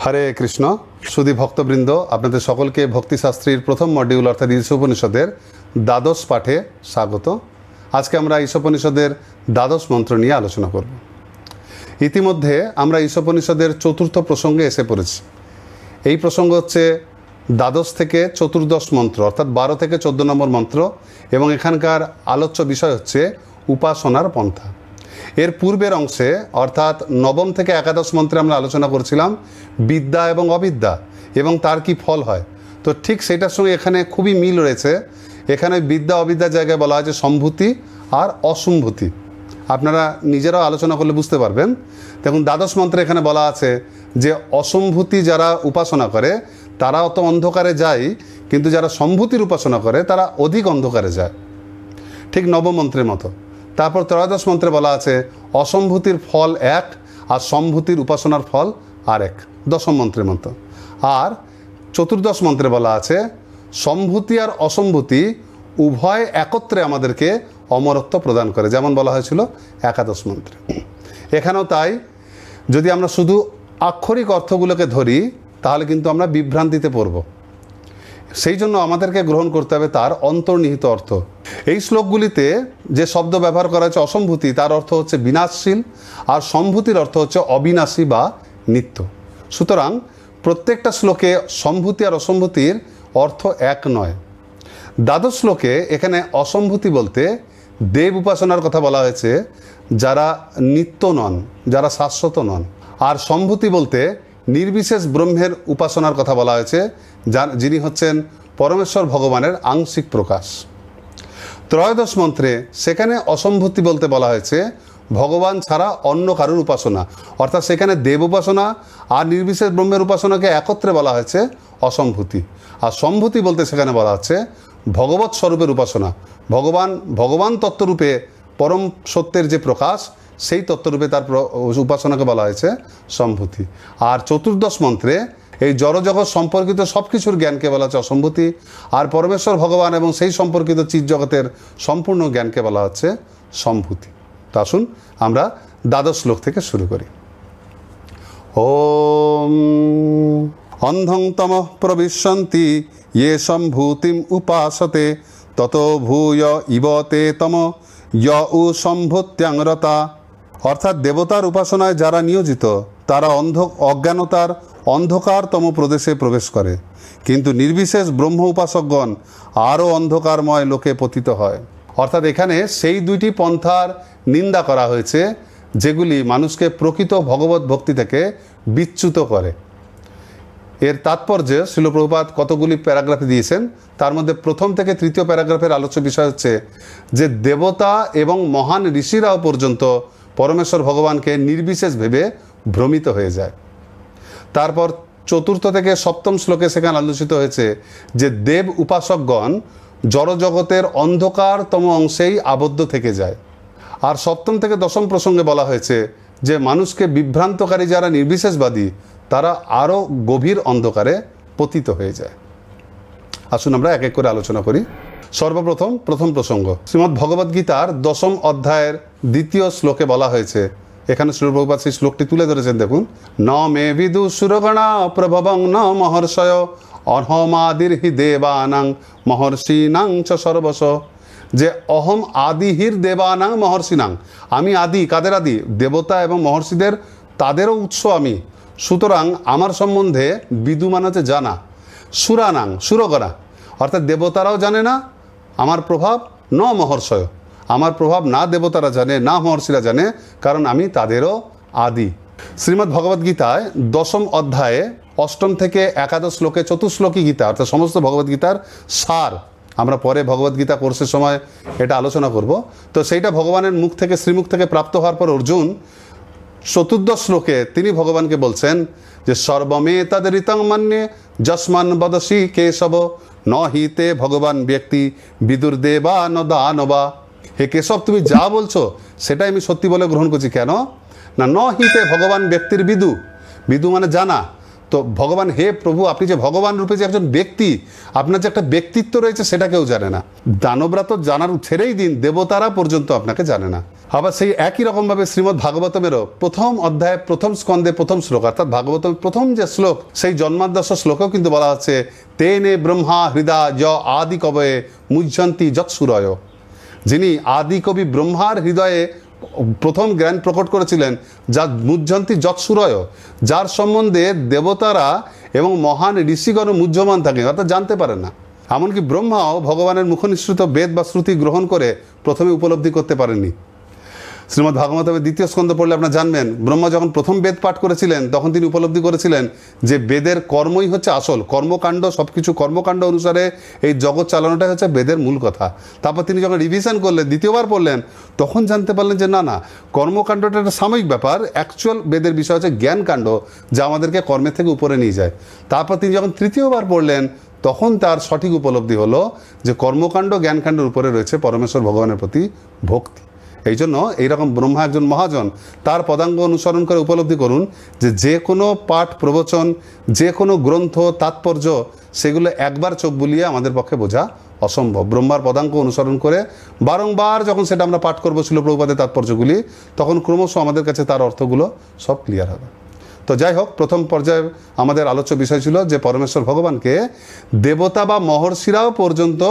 হরে কৃষ্ণ। সুধী ভক্তবৃন্দ, আপনাদের সকলকে ভক্তিশাস্ত্রীর প্রথম মডিউল অর্থাৎ ঈশোপনিষদের দ্বাদশ পাঠে স্বাগত। আজকে আমরা ঈশোপনিষদের দ্বাদশ মন্ত্র নিয়ে আলোচনা করব। ইতিমধ্যে আমরা ঈশোপনিষদের চতুর্থ প্রসঙ্গে এসে পড়েছি। এই প্রসঙ্গ হচ্ছে দ্বাদশ থেকে চতুর্দশ মন্ত্র অর্থাৎ 12 থেকে 14 নম্বর মন্ত্র, এবং এখানকার আলোচ্য বিষয় হচ্ছে উপাসনার পন্থা। এর পূর্বের অংশে অর্থাৎ নবম থেকে একাদশ মন্ত্রে আমরা আলোচনা করছিলাম বিদ্যা এবং অবিদ্যা এবং তার কি ফল হয়। তো ঠিক সেটার সঙ্গে এখানে খুবই মিল রয়েছে। এখানে বিদ্যা অবিদ্যার জায়গায় বলা হয়েছে সম্ভূতি আর অসম্ভূতি। আপনারা নিজেরাও আলোচনা করলে বুঝতে পারবেন। দেখুন, দ্বাদশ মন্ত্রে এখানে বলা আছে যে অসম্ভূতি যারা উপাসনা করে তারা অত অন্ধকারে যায়, কিন্তু যারা সম্ভূতির উপাসনা করে তারা অধিক অন্ধকারে যায়, ঠিক নবম মন্ত্রের মতো। তারপর ত্রয়োদশ মন্ত্রে বলা আছে অসম্ভূতির ফল এক আর সম্ভূতির উপাসনার ফল আর এক, দশম মন্ত্রের মতো। আর চতুর্দশ মন্ত্রে বলা আছে সম্ভূতি আর অসম্ভূতি উভয় একত্রে আমাদেরকে অমরত্ব প্রদান করে, যেমন বলা হয়েছিল একাদশ মন্ত্রে। এখানেও তাই। যদি আমরা শুধু আক্ষরিক অর্থগুলোকে ধরি তাহলে কিন্তু আমরা বিভ্রান্তিতে পড়ব। সেই জন্য আমাদেরকে গ্রহণ করতে হবে তার অন্তর্নিহিত অর্থ। এই শ্লোকগুলিতে যে শব্দ ব্যবহার করা হচ্ছে অসম্ভূতি, তার অর্থ হচ্ছে বিনাশশীল, আর সম্ভূতির অর্থ হচ্ছে অবিনাশী বা নিত্য। সুতরাং প্রত্যেকটা শ্লোকে সম্ভূতি আর অসম্ভূতির অর্থ এক নয়। দ্বাদশ শ্লোকে এখানে অসম্ভূতি বলতে দেব উপাসনার কথা বলা হয়েছে, যারা নিত্য নন, যারা শাশ্বত নন। আর সম্ভূতি বলতে নির্বিশেষ ব্রহ্মের উপাসনার কথা বলা হয়েছে, যিনি হচ্ছেন পরমেশ্বর ভগবানের আংশিক প্রকাশ। ত্রয়োদশ মন্ত্রে সেখানে অসম্ভূতি বলতে বলা হয়েছে ভগবান ছাড়া অন্য কারুর উপাসনা, অর্থাৎ সেখানে দেব উপাসনা আর নির্বিশেষ ব্রহ্মের উপাসনাকে একত্রে বলা হয়েছে অসম্ভূতি। আর সম্ভূতি বলতে সেখানে বলা হচ্ছে ভগবৎ স্বরূপের উপাসনা, ভগবান তত্ত্বরূপে পরম সত্যের যে প্রকাশ, সেই তত্ত্বরূপে তার উপাসনাকে বলা হয়েছে সম্ভূতি। আর চতুর্দশ মন্ত্রে এই জড়জগৎ সম্পর্কিত সব কিছুর জ্ঞানকে বলা হচ্ছে অসম্ভূতি, আর পরমেশ্বর ভগবান এবং সেই সম্পর্কিত চিৎজগতের সম্পূর্ণ জ্ঞানকে বলা হচ্ছে সম্ভূতি। তো আসুন আমরা দ্বাদশ শ্লোক থেকে শুরু করি। ওম অন্ধং তমঃ প্রবিশন্তি ইয়ে সম্ভূতিম উপাসতে ততো ভূয় ইবতে তম উ সম্ভূত্যাং রতা। অর্থাৎ দেবতার উপাসনায় যারা নিয়োজিত তারা অজ্ঞানতার অন্ধকারতম প্রদেশে প্রবেশ করে, কিন্তু নির্বিশেষ ব্রহ্ম উপাসকগণ আরও অন্ধকারময় লোকে পতিত হয়। অর্থাৎ এখানে সেই দুইটি পন্থার নিন্দা করা হয়েছে যেগুলি মানুষকে প্রকৃত ভগবত ভক্তি থেকে বিচ্যুত করে। এর তাৎপর্য শ্রীল প্রভুপাদ কতগুলি প্যারাগ্রাফে দিয়েছেন। তার মধ্যে প্রথম থেকে তৃতীয় প্যারাগ্রাফের আলোচ্য বিষয় হচ্ছে যে দেবতা এবং মহান ঋষিরাও পর্যন্ত পরমেশ্বর ভগবানকে নির্বিশেষ ভেবে ভ্রমিত হয়ে যায়। তারপর চতুর্থ থেকে সপ্তম শ্লোকে সেখানে আলোচিত হয়েছে যে দেব উপাসকগণ জড়জগতের অন্ধকারতম অংশেই আবদ্ধ থেকে যায়। আর সপ্তম থেকে দশম প্রসঙ্গে বলা হয়েছে যে মানুষকে বিভ্রান্তকারী যারা নির্বিশেষবাদী তারা আরও গভীর অন্ধকারে পতিত হয়ে যায়। আসুন আমরা এক এক করে আলোচনা করি। সর্বপ্রথম প্রথম প্রসঙ্গ শ্রীমদ্ ভগবদ্গীতার দশম অধ্যায়ের দ্বিতীয় শ্লোকে বলা হয়েছে, এখানে শ্রীল প্রভুপাদ সেই শ্লোকটি তুলে ধরেছেন। দেখুন, ন মে বিদু সুরগণা প্রভবং ন মহর্ষয় অহমাদির হি দেবানাং মহর্ষিনাং চ সর্বশ। যে অহম আদিহির দেবানাং মহর্ষিনাং, আমি আদি। কাদের আদি? দেবতা এবং মহর্ষিদের, তাদেরও উৎস আমি। সুতরাং আমার সম্বন্ধে বিদু মানে হচ্ছে জানা। সুরানাং, সুরগণা অর্থাৎ দেবতারাও জানে না আমার প্রভাব, ন মহর্ষয়, আমার প্রভাব না দেবতারা জানে না মহর্ষিরা জানে, কারণ আমি তাদেরও আদি। শ্রীমদ্ ভগবদ্গীতায় দশম অধ্যায়ে অষ্টম থেকে একাদশ শ্লোকে চতুশ্লোকী গীতা অর্থাৎ সমস্ত ভগবদ্গীতার সার, আমরা পরে ভগবদ্গীতা কোর্সের সময় এটা আলোচনা করব। তো সেইটা ভগবানের মুখ থেকে, শ্রীমুখ থেকে প্রাপ্ত হওয়ার পর অর্জুন চতুর্দশ শ্লোকে তিনি ভগবানকে বলছেন যে সর্বমে তদ ঋতং মান্যে যস্মান বদসি কেশব ন হিতে ভগবান ব্যক্তি বিদুর দেবা ন দানবা। হে কেশব, তুমি যা বলছো সেটাই আমি সত্যি বলে গ্রহণ করছি। কেন না? ন হিতে ভগবান ব্যক্তির বিদু, বিদু মানে জানা, তো ভগবান, হে প্রভু, আপনি যে ভগবান রূপে যে একজন ব্যক্তি, আপনার যে একটা ব্যক্তিত্ব রয়েছে সেটা কেউ জানে না। দানবরা তো জানার ছেড়েই দিন, দেবতারা পর্যন্ত আপনাকে জানে না। আবার সেই একই রকমভাবে শ্রীমদ্ ভাগবতমেরও প্রথম অধ্যায় প্রথম স্কন্ধে প্রথম শ্লোক, অর্থাৎ ভাগবতম প্রথম যে শ্লোক, সেই জন্মাদ্যাস শ্লোকেও কিন্তু বলা হচ্ছে তেনে ব্রহ্মা হৃদা য আদি কবয়ে মুহ্যন্তি যৎসূরয়। যিনি আদি কবি ব্রহ্মার হৃদয়ে প্রথম জ্ঞান প্রকট করেছিলেন, যা মুহ্যন্তি যৎসূরয়, যার সম্বন্ধে দেবতারা এবং মহান ঋষিগণ মুহ্যমান থাকে, অর্থাৎ জানতে পারেন না। এমনকি ব্রহ্মাও ভগবানের মুখনিসৃত বেদ বা শ্রুতি গ্রহণ করে প্রথমে উপলব্ধি করতে পারেননি। শ্রীমদ্ ভাগবতের দ্বিতীয় স্কন্ধ পড়লে আপনারা জানবেন, ব্রহ্মা যখন প্রথম বেদ পাঠ করেছিলেন তখন তিনি উপলব্ধি করেছিলেন যে বেদের কর্মই হচ্ছে আসল কর্মকাণ্ড, সব কিছু কর্মকাণ্ড অনুসারে এই জগৎ চালানোটাই হচ্ছে বেদের মূল কথা। তারপর তিনি যখন রিভিশন করলেন, দ্বিতীয়বার পড়লেন, তখন জানতে পারলেন যে না, কর্মকাণ্ডটা একটা সাময়িক ব্যাপার, অ্যাকচুয়াল বেদের বিষয় হচ্ছে জ্ঞানকাণ্ড, যা আমাদেরকে কর্মের থেকে উপরে নিয়ে যায়। তারপর তিনি যখন তৃতীয়বার পড়লেন, তখন তার সঠিক উপলব্ধি হলো যে কর্মকাণ্ড জ্ঞানকাণ্ডের উপরে রয়েছে পরমেশ্বর ভগবানের প্রতি ভক্তি। এই জন্য এইরকম ব্রহ্মা একজন মহাজন, তার পদাঙ্গ অনুসরণ করে উপলব্ধি করুন যে কোনো পাঠ প্রবচন, যে কোনো গ্রন্থ তাৎপর্য, সেগুলো একবার চোখ বুলিয়ে আমাদের পক্ষে বোঝা অসম্ভব। ব্রহ্মার পদাঙ্ক অনুসরণ করে বারংবার যখন সেটা আমরা পাঠ করবো শিল প্রভুপাদের তাৎপর্যগুলি, তখন ক্রমশ আমাদের কাছে তার অর্থগুলো সব ক্লিয়ার হবে। তো যাই হোক, প্রথম পর্যায়ে আমাদের আলোচ্য বিষয় ছিল যে পরমেশ্বর ভগবানকে দেবতা বা মহর্ষিরাও পর্যন্ত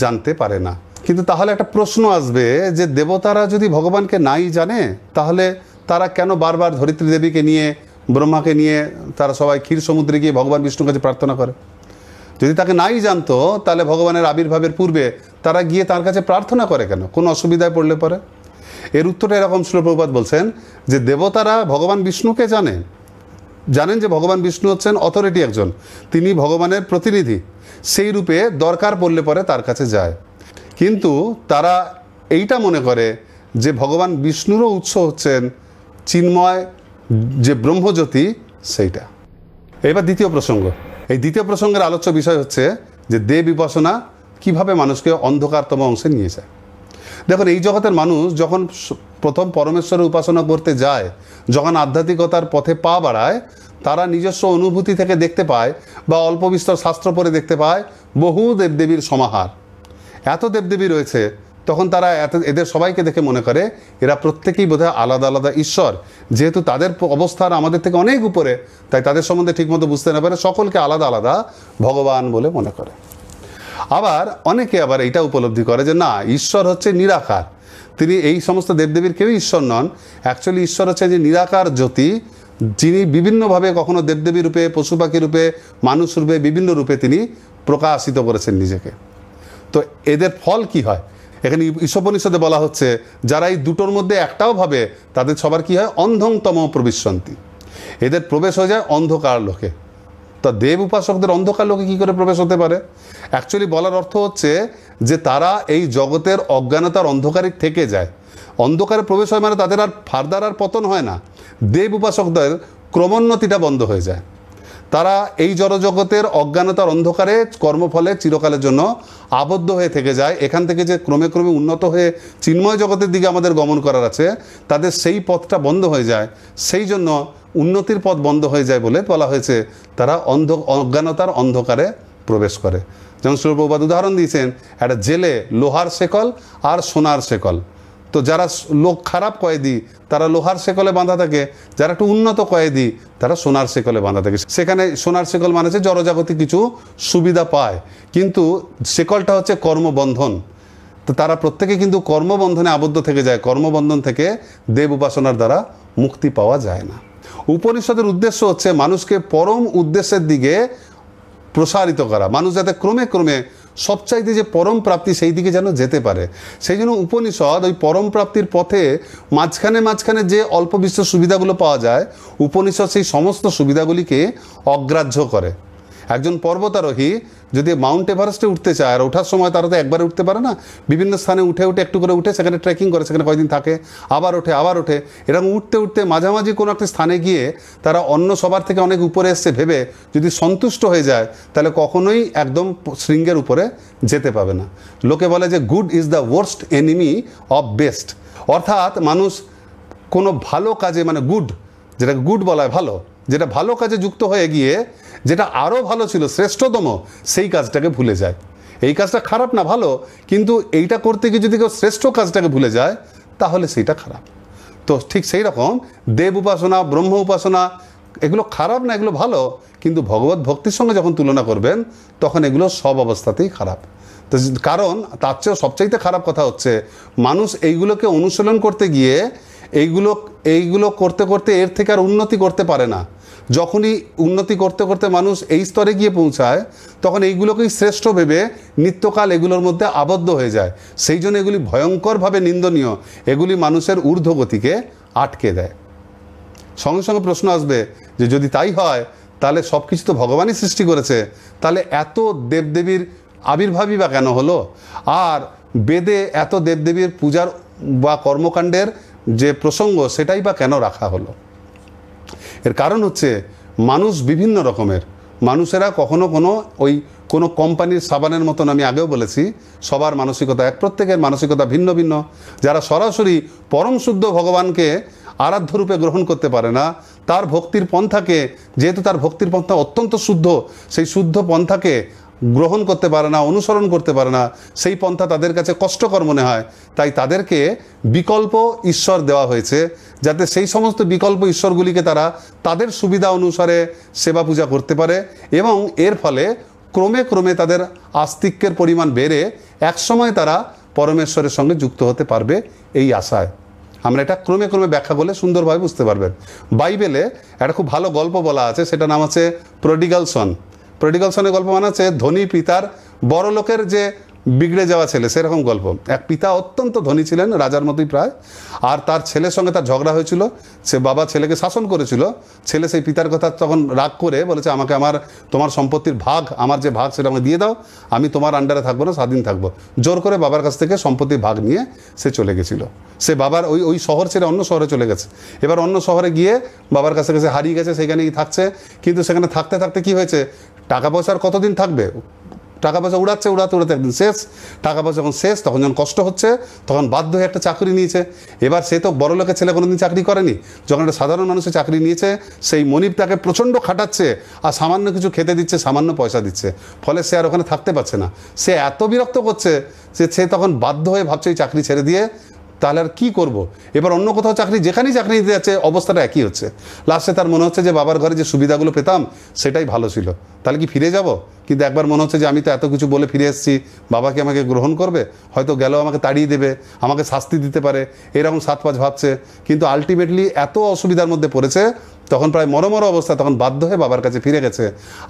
জানতে পারে না। কিন্তু তাহলে একটা প্রশ্ন আসবে যে দেবতারা যদি ভগবানকে নাই জানে, তাহলে তারা কেন বারবার ধরিত্রী দেবীকে নিয়ে, ব্রহ্মাকে নিয়ে তারা সবাই ক্ষীর সমুদ্রে গিয়ে ভগবান বিষ্ণুর কাছে প্রার্থনা করে? যদি তাকে নাই জানতো, তাহলে ভগবানের আবির্ভাবের পূর্বে তারা গিয়ে তার কাছে প্রার্থনা করে কেন? কোন অসুবিধায় পড়লে পরে? এর উত্তরটা এরকম শিল প্রভুপাদ বলছেন যে দেবতারা ভগবান বিষ্ণুকে জানেন যে ভগবান বিষ্ণু হচ্ছেন অথরিটি একজন, তিনি ভগবানের প্রতিনিধি, সেই রূপে দরকার পড়লে পরে তার কাছে যায়। কিন্তু তারা এইটা মনে করে যে ভগবান বিষ্ণুরও উৎস হচ্ছেন চিন্ময় যে ব্রহ্মজ্যোতি, সেইটা। এবার দ্বিতীয় প্রসঙ্গ, এই দ্বিতীয় প্রসঙ্গের আলোচ্য বিষয় হচ্ছে যে দেব উপাসনা কীভাবে মানুষকে অন্ধকারতম অংশে নিয়ে যায়। দেখুন, এই জগতের মানুষ যখন প্রথম পরমেশ্বরের উপাসনা করতে যায়, যখন আধ্যাত্মিকতার পথে পা বাড়ায়, তারা নিজস্ব অনুভূতি থেকে দেখতে পায় বা অল্প বিস্তর শাস্ত্র পড়ে দেখতে পায় বহু দেবদেবীর সমাহার। এত দেবদেবী রয়েছে, তখন তারা এদের সবাইকে দেখে মনে করে এরা প্রত্যেকেই বোধহয় আলাদা আলাদা ঈশ্বর। যেহেতু তাদের অবস্থান আমাদের থেকে অনেক উপরে, তাই তাদের সম্বন্ধে ঠিকমতো বুঝতে না পারে, সকলকে আলাদা আলাদা ভগবান বলে মনে করে। আবার অনেকে আবার এইটা উপলব্ধি করে যে না, ঈশ্বর হচ্ছে নিরাকার, তিনি এই সমস্ত দেবদেবীর কেউই ঈশ্বর নন। অ্যাকচুয়ালি ঈশ্বর হচ্ছে যে নিরাকার জ্যোতি, যিনি বিভিন্নভাবে কখনো দেবদেবী রূপে, পশু পাখি রূপে, মানুষ রূপে, বিভিন্ন রূপে তিনি প্রকাশিত করেছেন নিজেকে। তো এদের ফল কি হয়? এখানে ঈশোপনিষদে বলা হচ্ছে যারা এই দুটোর মধ্যে একটাও ভাবে, তাদের সবার কি হয়? অন্ধংতম প্রবিশন্তি, এদের প্রবেশ হয়ে যায় অন্ধকার লোকে। তা দেব উপাসকদের অন্ধকার লোকে কী করে প্রবেশ হতে পারে? অ্যাকচুয়ালি বলার অর্থ হচ্ছে যে তারা এই জগতের অজ্ঞানতার অন্ধকারে থেকে যায়। অন্ধকারে প্রবেশ হয় মানে তাদের আর ফার্দার আর পতন হয় না, দেব উপাসকদের ক্রমোন্নতিটা বন্ধ হয়ে যায়। তারা এই জড়জগতের অজ্ঞানতার অন্ধকারে কর্মফলে চিরকালের জন্য আবদ্ধ হয়ে থেকে যায়। এখান থেকে যে ক্রমে ক্রমে উন্নত হয়ে চিন্ময় জগতের দিকে আমাদের গমন করার আছে, তাদের সেই পথটা বন্ধ হয়ে যায়। সেই জন্য উন্নতির পথ বন্ধ হয়ে যায় বলে বলা হয়েছে তারা অজ্ঞানতার অন্ধকারে প্রবেশ করে। যেমন শিল প্রভুপাদ উদাহরণ দিয়েছেন, একটা জেলে লোহার শেকল আর সোনার শেকল। তো যারা লোক খারাপ কয়েদি তারা লোহার শেকলে বাঁধা থাকে, যারা একটু উন্নত কয়েদি তারা সোনার শেকলে বাঁধা থাকে। সেখানে সোনার শেকল মানে হচ্ছে জড়জাগতিক কিছু সুবিধা পায়, কিন্তু শেকলটা হচ্ছে কর্মবন্ধন। তো তারা প্রত্যেকে কিন্তু কর্মবন্ধনে আবদ্ধ থেকে যায়। কর্মবন্ধন থেকে দেব উপাসনার দ্বারা মুক্তি পাওয়া যায় না। উপনিষদের উদ্দেশ্য হচ্ছে মানুষকে পরম উদ্দেশ্যের দিকে প্রসারিত করা, মানুষ যাতে ক্রমে ক্রমে সবচাইতে যে পরম প্রাপ্তি সেই দিকে যেন যেতে পারে। সেই জন্য উপনিষদ ওই পরম প্রাপ্তির পথে মাঝখানে মাঝখানে যে অল্প বিস্তর সুবিধাগুলো পাওয়া যায়, উপনিষদ সেই সমস্ত সুবিধাগুলিকে অগ্রাহ্য করে। একজন পর্বতারোহী যদি মাউন্ট এভারেস্টে উঠতে চায়, আর ওঠার সময় তারা তো একবারে উঠতে পারে না, বিভিন্ন স্থানে উঠে একটু করে উঠে সেখানে ট্রেকিং করে, সেখানে কয়েকদিন থাকে, আবার ওঠে এরকম উঠতে উঠতে মাঝামাঝি কোনো একটা স্থানে গিয়ে তারা অন্য সবার থেকে অনেক উপরে এসছে ভেবে যদি সন্তুষ্ট হয়ে যায়, তাহলে কখনোই একদম শৃঙ্গের উপরে যেতে পাবে না। লোকে বলে যে good is the worst enemy of best, অর্থাৎ মানুষ কোনো ভালো কাজে, মানে গুড, যেটাকে গুড বলা হয় ভালো, যেটা ভালো কাজে যুক্ত হয়ে গিয়ে যেটা আরও ভালো ছিল, শ্রেষ্ঠতম, সেই কাজটাকে ভুলে যায়। এই কাজটা খারাপ না, ভালো, কিন্তু এইটা করতে গিয়ে যদি কেউ শ্রেষ্ঠ কাজটাকে ভুলে যায় তাহলে সেইটা খারাপ। তো ঠিক সেই রকম দেব উপাসনা, ব্রহ্ম উপাসনা, এগুলো খারাপ না, এগুলো ভালো, কিন্তু ভগবত ভক্তির সঙ্গে যখন তুলনা করবেন তখন এগুলো সব অবস্থাতেই খারাপ। তো কারণ তার চেয়েও সবচাইতে খারাপ কথা হচ্ছে মানুষ এইগুলোকে অনুশীলন করতে গিয়ে এইগুলো করতে করতে এর থেকে আর উন্নতি করতে পারে না। যখনই উন্নতি করতে করতে মানুষ এই স্তরে গিয়ে পৌঁছায় তখন এইগুলোকেই শ্রেষ্ঠ ভেবে নিত্যকাল এগুলোর মধ্যে আবদ্ধ হয়ে যায়। সেই জন্য এগুলি ভয়ঙ্করভাবে নিন্দনীয়, এগুলি মানুষের ঊর্ধ্বগতিকে আটকে দেয়। সঙ্গে সঙ্গে প্রশ্ন আসবে যে যদি তাই হয় তাহলে সব কিছু তো ভগবানই সৃষ্টি করেছে, তাহলে এত দেবদেবীর আবির্ভাবই বা কেন হলো? আর বেদে এত দেবদেবীর পূজার বা কর্মকাণ্ডের যে প্রসঙ্গ সেটাই বা কেন রাখা হলো? এর কারণ হচ্ছে মানুষ বিভিন্ন রকমের, মানুষেরা কখনো কোনো কোম্পানির সাবানের মতন, আমি আগেও বলেছি, সবার মানসিকতা এক, প্রত্যেকের মানসিকতা ভিন্ন ভিন্ন। যারা সরাসরি পরম শুদ্ধ ভগবানকে আরাধ্য রূপে গ্রহণ করতে পারে না, তার ভক্তির পন্থাকে, যেহেতু তার ভক্তির পন্থা অত্যন্ত শুদ্ধ, সেই শুদ্ধ পন্থাকে গ্রহণ করতে পারে না, অনুসরণ করতে পারে না, সেই পন্থা তাদের কাছে কষ্টকর মনে হয়, তাই তাদেরকে বিকল্প ঈশ্বর দেওয়া হয়েছে, যাতে সেই সমস্ত বিকল্প ঈশ্বরগুলিকে তারা তাদের সুবিধা অনুসারে সেবা পূজা করতে পারে এবং এর ফলে ক্রমে ক্রমে তাদের আস্তিক্যের পরিমাণ বেড়ে একসময় তারা পরমেশ্বরের সঙ্গে যুক্ত হতে পারবে, এই আশায়। আমরা এটা ক্রমে ক্রমে ব্যাখ্যা করলে সুন্দরভাবে বুঝতে পারবেন। বাইবেলে একটা খুব ভালো গল্প বলা আছে, সেটা নাম আছে প্রডিগাল সন। প্রডিগাল সনের গল্প মানে হচ্ছে ধনী পিতার বড় লোকের যে বিগড়ে যাওয়া ছেলে, সেরকম গল্প। এক পিতা অত্যন্ত ধনী ছিলেন, রাজার মতোই প্রায়, আর তার ছেলের সঙ্গে তার ঝগড়া হয়েছিল। সে বাবা ছেলেকে শাসন করেছিল, ছেলে সেই পিতার কথা তখন রাগ করে বলেছে, আমাকে তোমার সম্পত্তির ভাগ, আমার যে ভাগ সেটা আমাকে দিয়ে দাও, আমি তোমার আন্ডারে থাকবো না, স্বাধীন থাকবো। জোর করে বাবার কাছ থেকে সম্পত্তির ভাগ নিয়ে সে চলে গেছিল। সে বাবার ওই শহর ছেড়ে অন্য শহরে চলে গেছে। এবার অন্য শহরে গিয়ে বাবার কাছে কাছে হারিয়ে গেছে, সেখানেই থাকছে। কিন্তু সেখানে থাকতে থাকতে কি হয়েছে, টাকা পয়সার কতদিন থাকবে, টাকা পয়সা উড়াতে একদিন শেষ। টাকা পয়সা যখন শেষ, তখন যখন কষ্ট হচ্ছে, তখন বাধ্য হয়ে একটা চাকরি নিয়েছে। এবার সে তো বড় লোকের ছেলে কোনোদিন চাকরি করেনি, যখন একটা সাধারণ মানুষের চাকরি নিয়েছে, সেই মনিব তাকে প্রচণ্ড খাটাচ্ছে আর সামান্য কিছু খেতে দিচ্ছে, সামান্য পয়সা দিচ্ছে, ফলে সে আর ওখানে থাকতে পারছে না। সে এত বিরক্ত করছে যে সে তখন বাধ্য হয়ে ভাবছে এই চাকরি ছেড়ে দিয়ে তাহলে আর কী করবো। এবার অন্য কোথাও চাকরি, যেখানেই চাকরি নিতে যাচ্ছে অবস্থাটা একই হচ্ছে। লাস্টে তার মনে হচ্ছে যে বাবার ঘরে যে সুবিধাগুলো পেতাম সেটাই ভালো ছিল, তাহলে কি ফিরে যাব? কিন্তু একবার মনে হচ্ছে যে আমি তো এত কিছু বলে ফিরে এসেছি, বাবা কি আমাকে গ্রহণ করবে? হয়তো গেলেও আমাকে তাড়িয়ে দেবে, আমাকে শাস্তি দিতে পারে, এরকম 7-5 ভাবছে। কিন্তু আলটিমেটলি এত অসুবিধার মধ্যে পড়েছে, তখন প্রায় মরমর অবস্থা, তখন বাধ্য হয়ে বাবার কাছে ফিরে গেছে।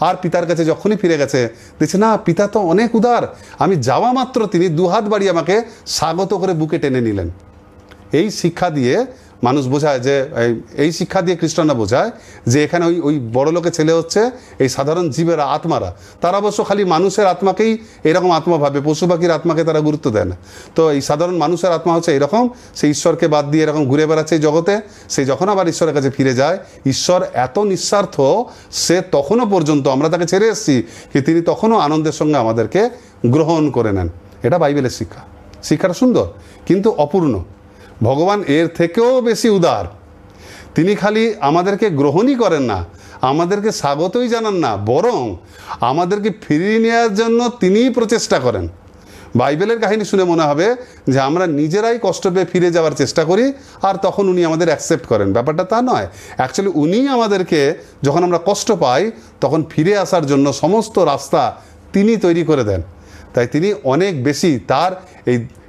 আর পিতার কাছে যখনই ফিরে গেছে, দেখছে না, পিতা তো অনেক উদার, আমি যাওয়া মাত্র তিনি 2 হাত বাড়িয়ে আমাকে স্বাগত করে বুকে টেনে নিলেন। এই শিক্ষা দিয়ে মানুষ বোঝায় যে, এই শিক্ষা দিয়ে খ্রিস্টানরা বোঝায় যে এখানে ওই বড় লোকের ছেলে হচ্ছে এই সাধারণ জীবেরা, আত্মারা। তারা অবশ্য খালি মানুষের আত্মাকেই এরকম আত্মা ভাবে, পশু পাখির আত্মাকে তারা গুরুত্ব দেয় না। তো এই সাধারণ মানুষের আত্মা হচ্ছে এরকম, সেই ঈশ্বরকে বাদ দিয়ে এরকম ঘুরে বেড়াচ্ছে এই জগতে। সে যখন আবার ঈশ্বরের কাছে ফিরে যায়, ঈশ্বর এত নিঃস্বার্থ, সে তখনও পর্যন্ত, আমরা তাকে ছেড়ে এসেছি, যে তিনি তখনও আনন্দের সঙ্গে আমাদেরকে গ্রহণ করে নেন। এটা বাইবেলের শিক্ষা। শিক্ষাটা সুন্দর কিন্তু অপূর্ণ। ভগবান এর থেকেও বেশি উদার। তিনি খালি আমাদেরকে গ্রহণই করেন না, আমাদেরকে স্বাগতই জানান না, বরং আমাদেরকে ফিরিয়ে নেওয়ার জন্য তিনিই প্রচেষ্টা করেন। বাইবেলের কাহিনী শুনে মনে হবে যে আমরা নিজেরাই কষ্ট পেয়ে ফিরে যাওয়ার চেষ্টা করি, আর তখন উনি আমাদের অ্যাকসেপ্ট করেন। ব্যাপারটা তা নয়। অ্যাকচুয়ালি উনিই আমাদেরকে, যখন আমরা কষ্ট পাই, তখন ফিরে আসার জন্য সমস্ত রাস্তা তিনি তৈরি করে দেন। তাই তিনি অনেক বেশি তার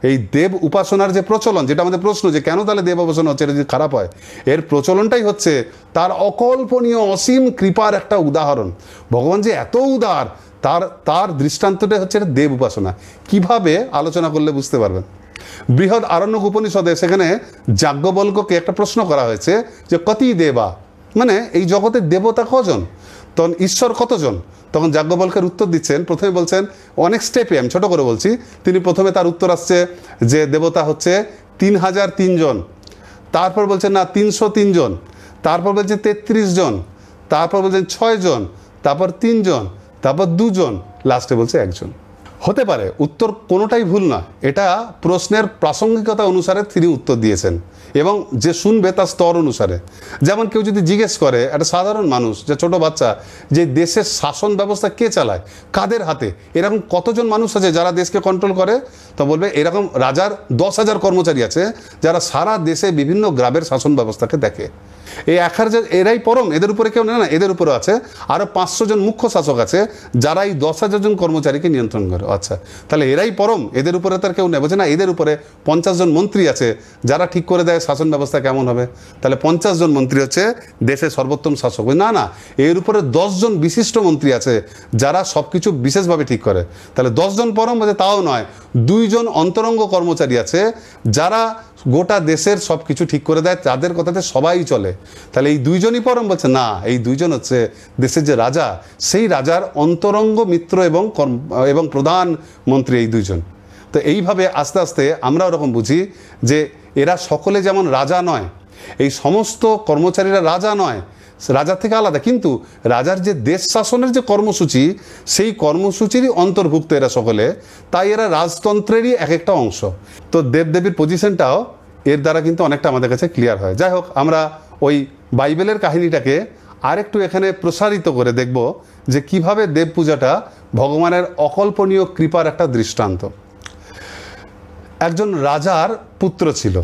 এই দেব উপাসনার যে প্রচলন, যেটা আমাদের প্রশ্ন যে কেন তাহলে দেব উপাসনা হচ্ছে, এটা যদি খারাপ হয়, এর প্রচলনটাই হচ্ছে তার অকল্পনীয় অসীম কৃপার একটা উদাহরণ। ভগবান যে এত উদার, তার দৃষ্টান্তটা হচ্ছে দেব উপাসনা। কিভাবে আলোচনা করলে বুঝতে পারবেন। বৃহৎ আরণ্যক উপনিষদে সেখানে যাজ্ঞবল্ক্যকে একটা প্রশ্ন করা হয়েছে যে কতি দেবা, মানে এই জগতের দেবতা কজন, তখন ঈশ্বর কতজন? তখন যাজ্ঞবল্ক্যের উত্তর দিচ্ছেন, প্রথমে বলছেন অনেক স্টেপে, আমি ছোট করে বলছি। তিনি প্রথমে তার উত্তর আসছে যে দেবতা হচ্ছে 3003 জন, তারপর বলছেন না 303 জন, তারপর বলছেন 33 জন, তারপর বলছেন 6 জন, তারপর 3 জন, তারপর 2 জন, লাস্টে বলছে 1 জন। হতে পারে, উত্তর কোনোটাই ভুল না, এটা প্রশ্নের প্রাসঙ্গিকতা অনুসারে তিনি উত্তর দিয়েছেন এবং যে শুনবে তার স্তর অনুসারে। যেমন কেউ যদি জিজ্ঞেস করে একটা সাধারণ মানুষ, যে ছোট বাচ্চা, যে দেশের শাসন ব্যবস্থা কে চালায়, কাদের হাতে, এরকম কতজন মানুষ আছে যারা দেশকে কন্ট্রোল করে, তো বলবে এরকম রাজার 10,000 কর্মচারী আছে যারা সারা দেশে বিভিন্ন গ্রামের শাসন ব্যবস্থাকে দেখে। এই 1,000 এরাই পরম, এদের উপরে কেউ নেয় না, এদের উপরেও আছে আরও 500 জন মুখ্য শাসক আছে যারা এই 10,000 জন কর্মচারীকে নিয়ন্ত্রণ করে। আচ্ছা, তাহলে এরাই পরম, এদের উপরে তার কেউ নেবে না, এদের উপরে 50 জন মন্ত্রী আছে যারা ঠিক করে দেয় শাসন ব্যবস্থা কেমন হবে। তাহলে 50 জন মন্ত্রী হচ্ছে দেশের সর্বোত্তম শাসক? না না, এর উপরে 10 জন বিশিষ্ট মন্ত্রী আছে যারা সব কিছু বিশেষভাবে ঠিক করে। তাহলে 10 জন পরম বলছে তাও নয়, 2 জন অন্তরঙ্গ কর্মচারী আছে যারা গোটা দেশের সব কিছু ঠিক করে দেয়, তাদের কথাতে সবাই চলে। তাহলে এই 2 জনই পরম বলছে না, এই 2 জন হচ্ছে দেশের যে রাজা, সেই রাজার অন্তরঙ্গ মিত্র এবং প্রধান মন্ত্রী, এই 2 জন। তো এইভাবে আস্তে আস্তে আমরা ওরকম বুঝি যে এরা সকলে যেমন রাজা নয়, এই সমস্ত কর্মচারীরা রাজা নয়, রাজার থেকে আলাদা, কিন্তু রাজার যে দেশ শাসনের যে কর্মসূচি, সেই কর্মসূচিরই অন্তর্ভুক্ত এরা সকলে, তাই এরা রাজতন্ত্রেরই এক একটা অংশ। তো দেবদেবীর পজিশনটাও এর দ্বারা কিন্তু অনেকটা আমাদের কাছে ক্লিয়ার হয়। যাই হোক, আমরা ওই বাইবেলের কাহিনীটাকে আরেকটু এখানে প্রসারিত করে দেখব যে কিভাবে দেব পূজাটা ভগবানের অকল্পনীয় কৃপার একটা দৃষ্টান্ত। একজন রাজার পুত্র ছিল,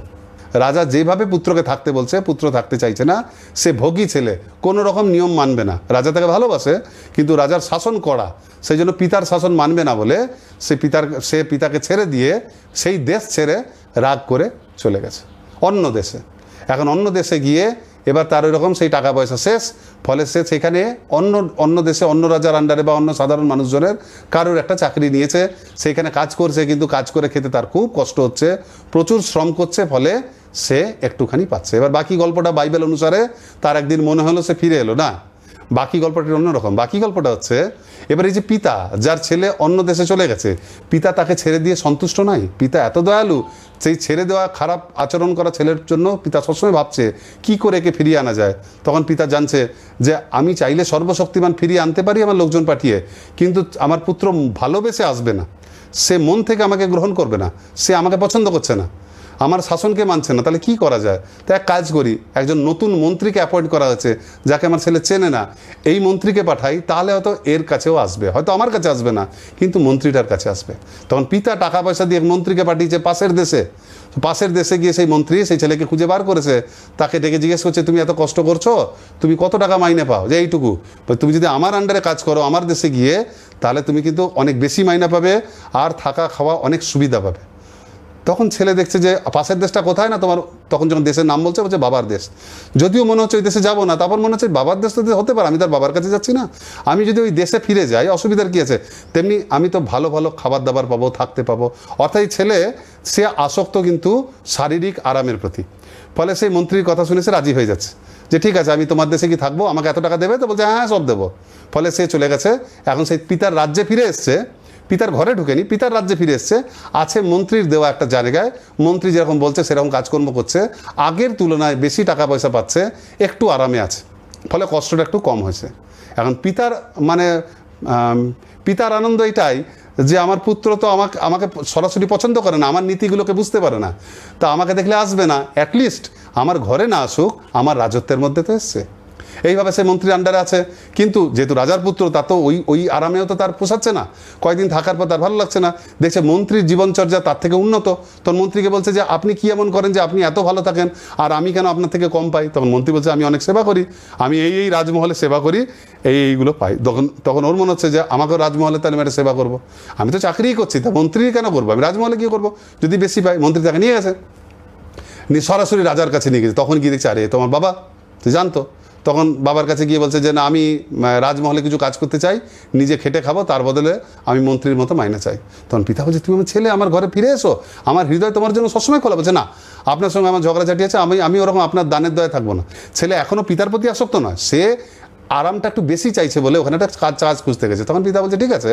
রাজা যেভাবে পুত্রকে থাকতে বলছে, পুত্র থাকতে চাইছে না, সে ভোগী ছেলে, কোনো রকম নিয়ম মানবে না। রাজা তাকে ভালোবাসে, কিন্তু রাজার শাসন করা, সেই জন্য পিতার শাসন মানবে না বলে সে পিতাকে ছেড়ে দিয়ে সেই দেশ ছেড়ে রাগ করে চলে গেছে অন্য দেশে। এখন অন্য দেশে গিয়ে এবার তার ওইরকম সেই টাকা পয়সা শেষ, ফলে সে সেখানে অন্য দেশে অন্য রাজার আন্ডারে বা অন্য সাধারণ মানুষজনের কারোর একটা চাকরি নিয়েছে, সেইখানে কাজ করছে, কিন্তু কাজ করে খেতে তার খুব কষ্ট হচ্ছে, প্রচুর শ্রম করছে, ফলে সে একটুখানি পাচ্ছে। এবার বাকি গল্পটা বাইবেল অনুসারে তার একদিন মনে হলো সে ফিরে এলো না, বাকি গল্পটা অন্যরকম। বাকি গল্পটা হচ্ছে এবার এই যে পিতা, যার ছেলে অন্য দেশে চলে গেছে, পিতা তাকে ছেড়ে দিয়ে সন্তুষ্ট নয়। পিতা এত দয়ালু, সেই ছেড়ে দেওয়া খারাপ আচরণ করা ছেলের জন্য পিতা সবসময় ভাবছে কি করে একে ফিরিয়ে আনা যায়। তখন পিতা জানছে যে আমি চাইলে সর্বশক্তিমান ফিরিয়ে আনতে পারি আমার লোকজন পাঠিয়ে, কিন্তু আমার পুত্র ভালোবেসে আসবে না, সে মন থেকে আমাকে গ্রহণ করবে না, সে আমাকে পছন্দ করছে না, আমার শাসনকে মানছে না। তাহলে কি করা যায়? তো এক কাজ করি, একজন নতুন মন্ত্রীকে অ্যাপয়েন্ট করা হয়েছে যাকে আমার ছেলে চেনে না, এই মন্ত্রীকে পাঠাই, তাহলে হয়তো এর কাছেও আসবে, হয়তো আমার কাছে আসবে না, কিন্তু মন্ত্রীটার কাছে আসবে। তখন পিতা টাকা পয়সা দিয়ে মন্ত্রীকে পাঠিয়েছে পাশের দেশে গিয়ে সেই মন্ত্রী সেই ছেলেকে খুঁজে বার করেছে, তাকে ডেকে জিজ্ঞেস করছে তুমি এত কষ্ট করছো, তুমি কত টাকা মাইনে পাও? যে এইটুকু। তুমি যদি আমার আন্ডারে কাজ করো আমার দেশে গিয়ে, তাহলে তুমি কিন্তু অনেক বেশি মাইনে পাবে আর থাকা খাওয়া অনেক সুবিধা পাবে। তখন ছেলে দেখছে যে পাশের দেশটা কোথায় না তোমার, তখন যখন দেশের নাম বলছে বাবার দেশ। যদিও মনে হচ্ছে ওই দেশে যাবো না, তারপর মনে হচ্ছে বাবার দেশ তো হতে পারে, আমি তার বাবার কাছে যাচ্ছি না, আমি যদি ওই দেশে ফিরে যাই অসুবিধার কী আছে, তেমনি আমি তো ভালো ভালো খাবার দাবার পাবো, থাকতে পাবো। অর্থাৎ ছেলে সে আসক্ত কিন্তু শারীরিক আরামের প্রতি, ফলে সেই মন্ত্রীর কথা শুনে সে রাজি হয়ে যাচ্ছে যে ঠিক আছে আমি তোমার দেশে কি থাকবো, আমাকে এত টাকা দেবে? তো বলছে হ্যাঁ সব দেবো। ফলে সে চলে গেছে, এখন সেই পিতার রাজ্যে ফিরে এসছে, পিতার ঘরে ঢুকেনি, পিতার রাজ্যে ফিরে এসছে, আছে মন্ত্রীর দেওয়া একটা জায়গায়, মন্ত্রী যেরকম বলছে সেরকম কাজকর্ম করছে, আগের তুলনায় বেশি টাকা পয়সা পাচ্ছে, একটু আরামে আছে, ফলে কষ্টটা একটু কম হয়েছে। এখন পিতার আনন্দ এটাই যে আমার পুত্র তো আমাকে সরাসরি পছন্দ করে না, আমার নীতিগুলোকে বুঝতে পারে না, তা আমাকে দেখলে আসবে না, অ্যাটলিস্ট আমার ঘরে না আসুক, আমার রাজত্বের মধ্যে তো এসছে। এইভাবে সে মন্ত্রীর আন্ডারে আছে, কিন্তু যেহেতু রাজার পুত্র তা তো ওই আরামেও তো তার পোষাচ্ছে না, কয়েকদিন থাকার পর তার ভালো লাগছে না, দেখছে মন্ত্রীর জীবনচর্যা তার থেকে উন্নত। তখন মন্ত্রীকে বলছে যে আপনি কি এমন করেন যে আপনি এত ভালো থাকেন আর আমি কেন আপনার থেকে কম পাই? তখন মন্ত্রী বলছে আমি অনেক সেবা করি, আমি এই রাজমহলে সেবা করি, এইগুলো পাই। তখন ওর মনে হচ্ছে যে আমাকেও রাজমহলে তাহলে আমি একটা সেবা করবো, আমি তো চাকরিই করছি, তা মন্ত্রী কেন করবো, আমি রাজমহলে গিয়ে করবো যদি বেশি পাই। মন্ত্রী তাকে নিয়ে গেছে, সরাসরি রাজার কাছে নিয়ে গেছে। তখন গিয়ে দেখছে আরে তোমার বাবা, তুই জানতো। তখন বাবার কাছে গিয়ে বলছে যে না আমি রাজমহলে কিছু কাজ করতে চাই, নিজে খেটে খাবো, তার বদলে আমি মন্ত্রীর মতো মাইনে চাই। তখন পিতা বলছে তুমি আমার ছেলে, আমার ঘরে ফিরে এসো, আমার হৃদয় তোমার জন্য সবসময় খোলা। বলছে না আপনার সঙ্গে আমার ঝগড়াঝাটি আছে, আমি ওরকম আপনার দানের দয়ে থাকবো না। ছেলে এখনও পিতার প্রতি আসক্ত নয়, সে আরামটা একটু বেশি চাইছে বলে ওখানে একটা কাজ খুঁজতে গেছে। তখন পিতা বলছে ঠিক আছে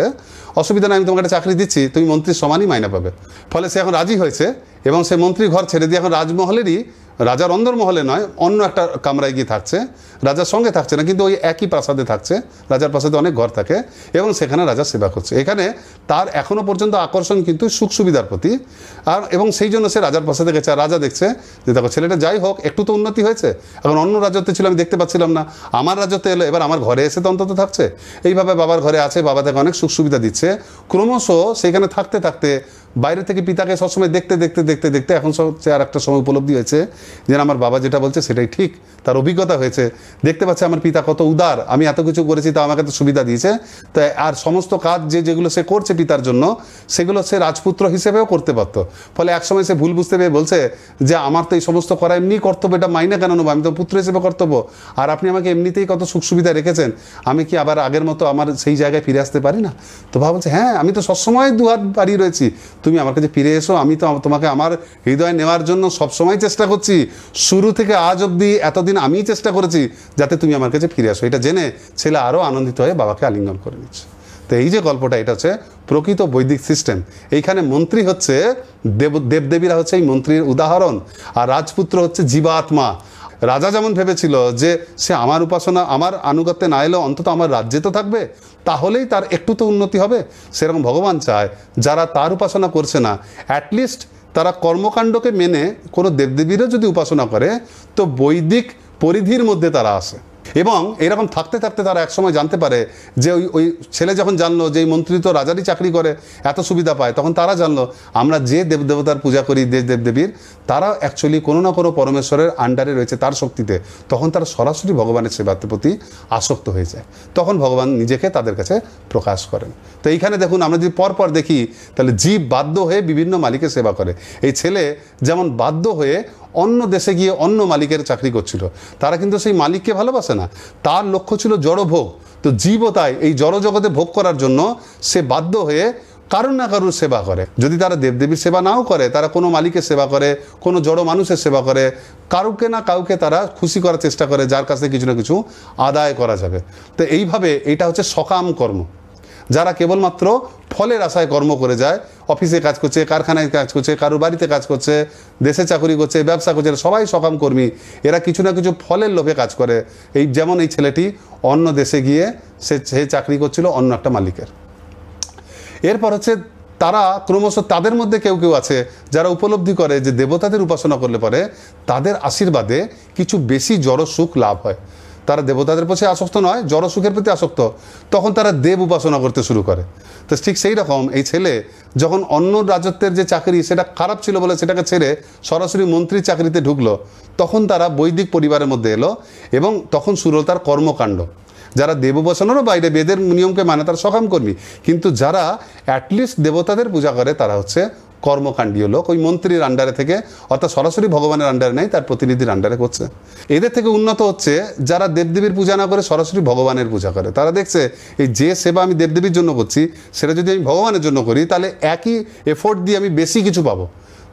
অসুবিধা নেই, আমি তোমাকে একটা চাকরি দিচ্ছি, তুমি মন্ত্রীর সমানই মাইনে পাবে। ফলে সে এখন রাজি হয়েছে এবং সে মন্ত্রী ঘর ছেড়ে দিয়ে এখন রাজমহলেরই রাজার অন্দরমহলে নয়, অন্য একটা কামরায় গিয়ে থাকছে, রাজার সঙ্গে থাকছে না, কিন্তু ওই একই প্রাসাদে থাকছে, রাজার প্রাসাদে অনেক ঘর থাকে এবং সেখানে রাজা সেবা করছে। এখানে তার এখনও পর্যন্ত আকর্ষণ কিন্তু সুখ সুবিধার প্রতি, আর এবং সেই জন্য সে রাজার প্রাসাদে গেছে। আর রাজা দেখছে যে দেখো ছেলেটা যাই হোক একটু তো উন্নতি হয়েছে, এখন অন্য রাজত্বে ছিল আমি দেখতে পাচ্ছিলাম না, আমার রাজত্বে এলো, এবার আমার ঘরে এসে তো অন্তত থাকছে। এইভাবে বাবার ঘরে আছে, বাবা তাকে অনেক সুখ সুবিধা দিচ্ছে। ক্রমশ সেখানে থাকতে থাকতে বাইরে থেকে পিতাকে সবসময় দেখতে দেখতে দেখতে দেখতে এখন সে আর একটা সময় উপলব্ধি হয়েছে যে আমার বাবা যেটা বলছে সেটাই ঠিক। তার অভিজ্ঞতা হয়েছে, দেখতে পাচ্ছে আমার পিতা কত উদার, আমি এত কিছু করেছি তা আমাকে তো সুবিধা দিয়েছে। তো আর সমস্ত কাজ যেগুলো সে করছে পিতার জন্য, সেগুলো সে রাজপুত্র হিসেবেও করতে পারতো। ফলে একসময় সে ভুল বুঝতে পেরে বলছে যে আমার তো এই সমস্ত করা এমনি কর্তব্য, এটা মাইনে কেন নেবো, আমি তো পুত্র হিসেবে কর্তব্য, আর আপনি আমাকে এমনিতেই কত সুখ সুবিধা রেখেছেন, আমি কি আবার আগের মতো আমার সেই জায়গায় ফিরে আসতে পারি না? তো বাবা বলছে হ্যাঁ, আমি তো সবসময় দুহাত বাড়িয়ে রয়েছি, তুমি আমার কাছে ফিরে এসো, আমি তো তোমাকে আমার হৃদয়ে নেওয়ার জন্য সবসময় চেষ্টা করছি, শুরু থেকে আজ অবধি এতদিন আমিই চেষ্টা করেছি যাতে তুমি আমার কাছে ফিরে আসো। এটা জেনে ছেলে আরও আনন্দিত হয়ে বাবাকে আলিঙ্গন করে নিচ্ছে। তো এই যে গল্পটা, এটা হচ্ছে প্রকৃত বৈদিক সিস্টেম। এইখানে মন্ত্রী হচ্ছে দেবদেবীরা হচ্ছে এই মন্ত্রীর উদাহরণ, আর রাজপুত্র হচ্ছে জীবাত্মা। রাজা যেমন ভেবেছিল যে সে আমার উপাসনা আমার আনুগত্যে না এলেও অন্তত আমার রাজ্যে তো থাকবে, তাহলেই তার একটু তো উন্নতি হবে, সেরকম ভগবান চায় যারা তার উপাসনা করছে না অ্যাটলিস্ট তারা কর্মকাণ্ডকে মেনে কোনো দেবদেবীরও যদি উপাসনা করে তো বৈদিক পরিধির মধ্যে তারা আসে। এবং এরকম থাকতে থাকতে তারা একসময় জানতে পারে যে ওই ছেলে যখন জানলো যে এই মন্ত্রী তো রাজারই চাকরি করে, এত সুবিধা পায়, তখন তারা জানলো আমরা যে দেবদেবতার পূজা করি, দেবদেবীর, তারা অ্যাকচুয়ালি কোনো না কোনো পরমেশ্বরের আন্ডারে রয়েছে, তার শক্তিতে। তখন তারা সরাসরি ভগবানের সেবার প্রতি আসক্ত হয়ে যায়, তখন ভগবান নিজেকে তাদের কাছে প্রকাশ করেন। তো এইখানে দেখুন, আমরা যদি পরপর দেখি তাহলে জীব বাধ্য হয়ে বিভিন্ন মালিকের সেবা করে। এই ছেলে যেমন বাধ্য হয়ে অন্য দেশে গিয়ে অন্য মালিকের চাকরি করছিল, তারা কিন্তু সেই মালিককে ভালোবাসে না, তার লক্ষ্য ছিল জড়ভোগ। তো জীবও তাই এই জড়জগতে ভোগ করার জন্য সে বাধ্য হয়ে কারুর না কারুর সেবা করে। যদি তারা দেবদেবীর সেবা নাও করে, তারা কোনো মালিকের সেবা করে, কোনো জড় মানুষের সেবা করে, কাউকে না কাউকে তারা খুশি করার চেষ্টা করে, যার কাছে কিছু না কিছু আদায় করা যাবে। তো এইভাবে এটা হচ্ছে সকাম কর্ম। যারা কেবলমাত্র ফলের আশায় কর্ম করে যায়, অফিসে কাজ করছে, কারখানায় কাজ করছে, কারোর বাড়িতে কাজ করছে, দেশে চাকরি করছে, ব্যবসা করছে, সবাই সকাম কর্মী। এরা কিছু না কিছু ফলের লোভে কাজ করে। এই যেমন এই ছেলেটি অন্য দেশে গিয়ে সে চাকরি করছিল অন্য একটা মালিকের। এরপর হচ্ছে তারা ক্রমশ তাদের মধ্যে কেউ কেউ আছে যারা উপলব্ধি করে যে দেবতাদের উপাসনা করলে পরে তাদের আশীর্বাদে কিছু বেশি জড় সুখ লাভ হয়। তারা দেবতাদের প্রতি আসক্ত নয়, জড় সুখের প্রতি আসক্ত, তখন তারা দেব উপাসনা করতে শুরু করে। তো ঠিক সেই রকম এই ছেলে যখন অন্য রাজত্বের যে চাকরি সেটা খারাপ ছিল বলে সেটাকে ছেড়ে সরাসরি মন্ত্রীর চাকরিতে ঢুকলো, তখন তারা বৈদিক পরিবারের মধ্যে এলো এবং তখন শুরু হলো তার কর্মকাণ্ড। যারা দেব উপাসনারও বাইরে বেদের নিয়মকে মানে তারা সকাম কর্মী, কিন্তু যারা অ্যাটলিস্ট দেবতাদের পূজা করে তারা হচ্ছে কর্মকাণ্ডীয় লোক, ওই মন্ত্রীর আন্ডারে থেকে, অর্থাৎ সরাসরি ভগবানের আন্ডারে নেই, তার প্রতিনিধির আন্ডারে করছে। এদের থেকে উন্নত হচ্ছে যারা দেবদেবীর পূজা না করে সরাসরি ভগবানের পূজা করে। তারা দেখছে এই যে সেবা আমি দেবদেবীর জন্য করছি সেটা যদি আমি ভগবানের জন্য করি তাহলে একই এফোর্ট দিয়ে আমি বেশি কিছু পাবো,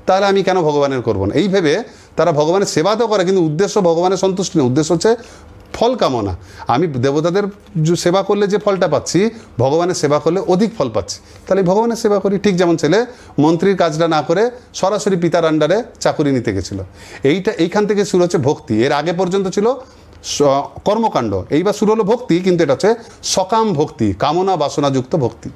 তাহলে আমি কেন ভগবানের করবো না। এই ভেবে তারা ভগবানের সেবা তো করে, কিন্তু উদ্দেশ্য ভগবানের সন্তুষ্টি না, উদ্দেশ্য হচ্ছে ফল কামনা। আমি দেবতাদের সেবা করলে যে ফলটা পাচ্ছি, ভগবানের সেবা করলে অধিক ফল পাচ্ছি, তাহলে ভগবানের সেবা করি। ঠিক যেমন ছেলে মন্ত্রীর কাজটা না করে সরাসরি পিতার আন্ডারে চাকুরি নিতে গেছিল। এইখান থেকে শুরু হচ্ছে ভক্তি। এর আগে পর্যন্ত ছিল কর্মকাণ্ড, এইবার শুরু হলো ভক্তি, কিন্তু এটা হচ্ছে সকাম ভক্তি, কামনা বাসনাযুক্ত ভক্তি।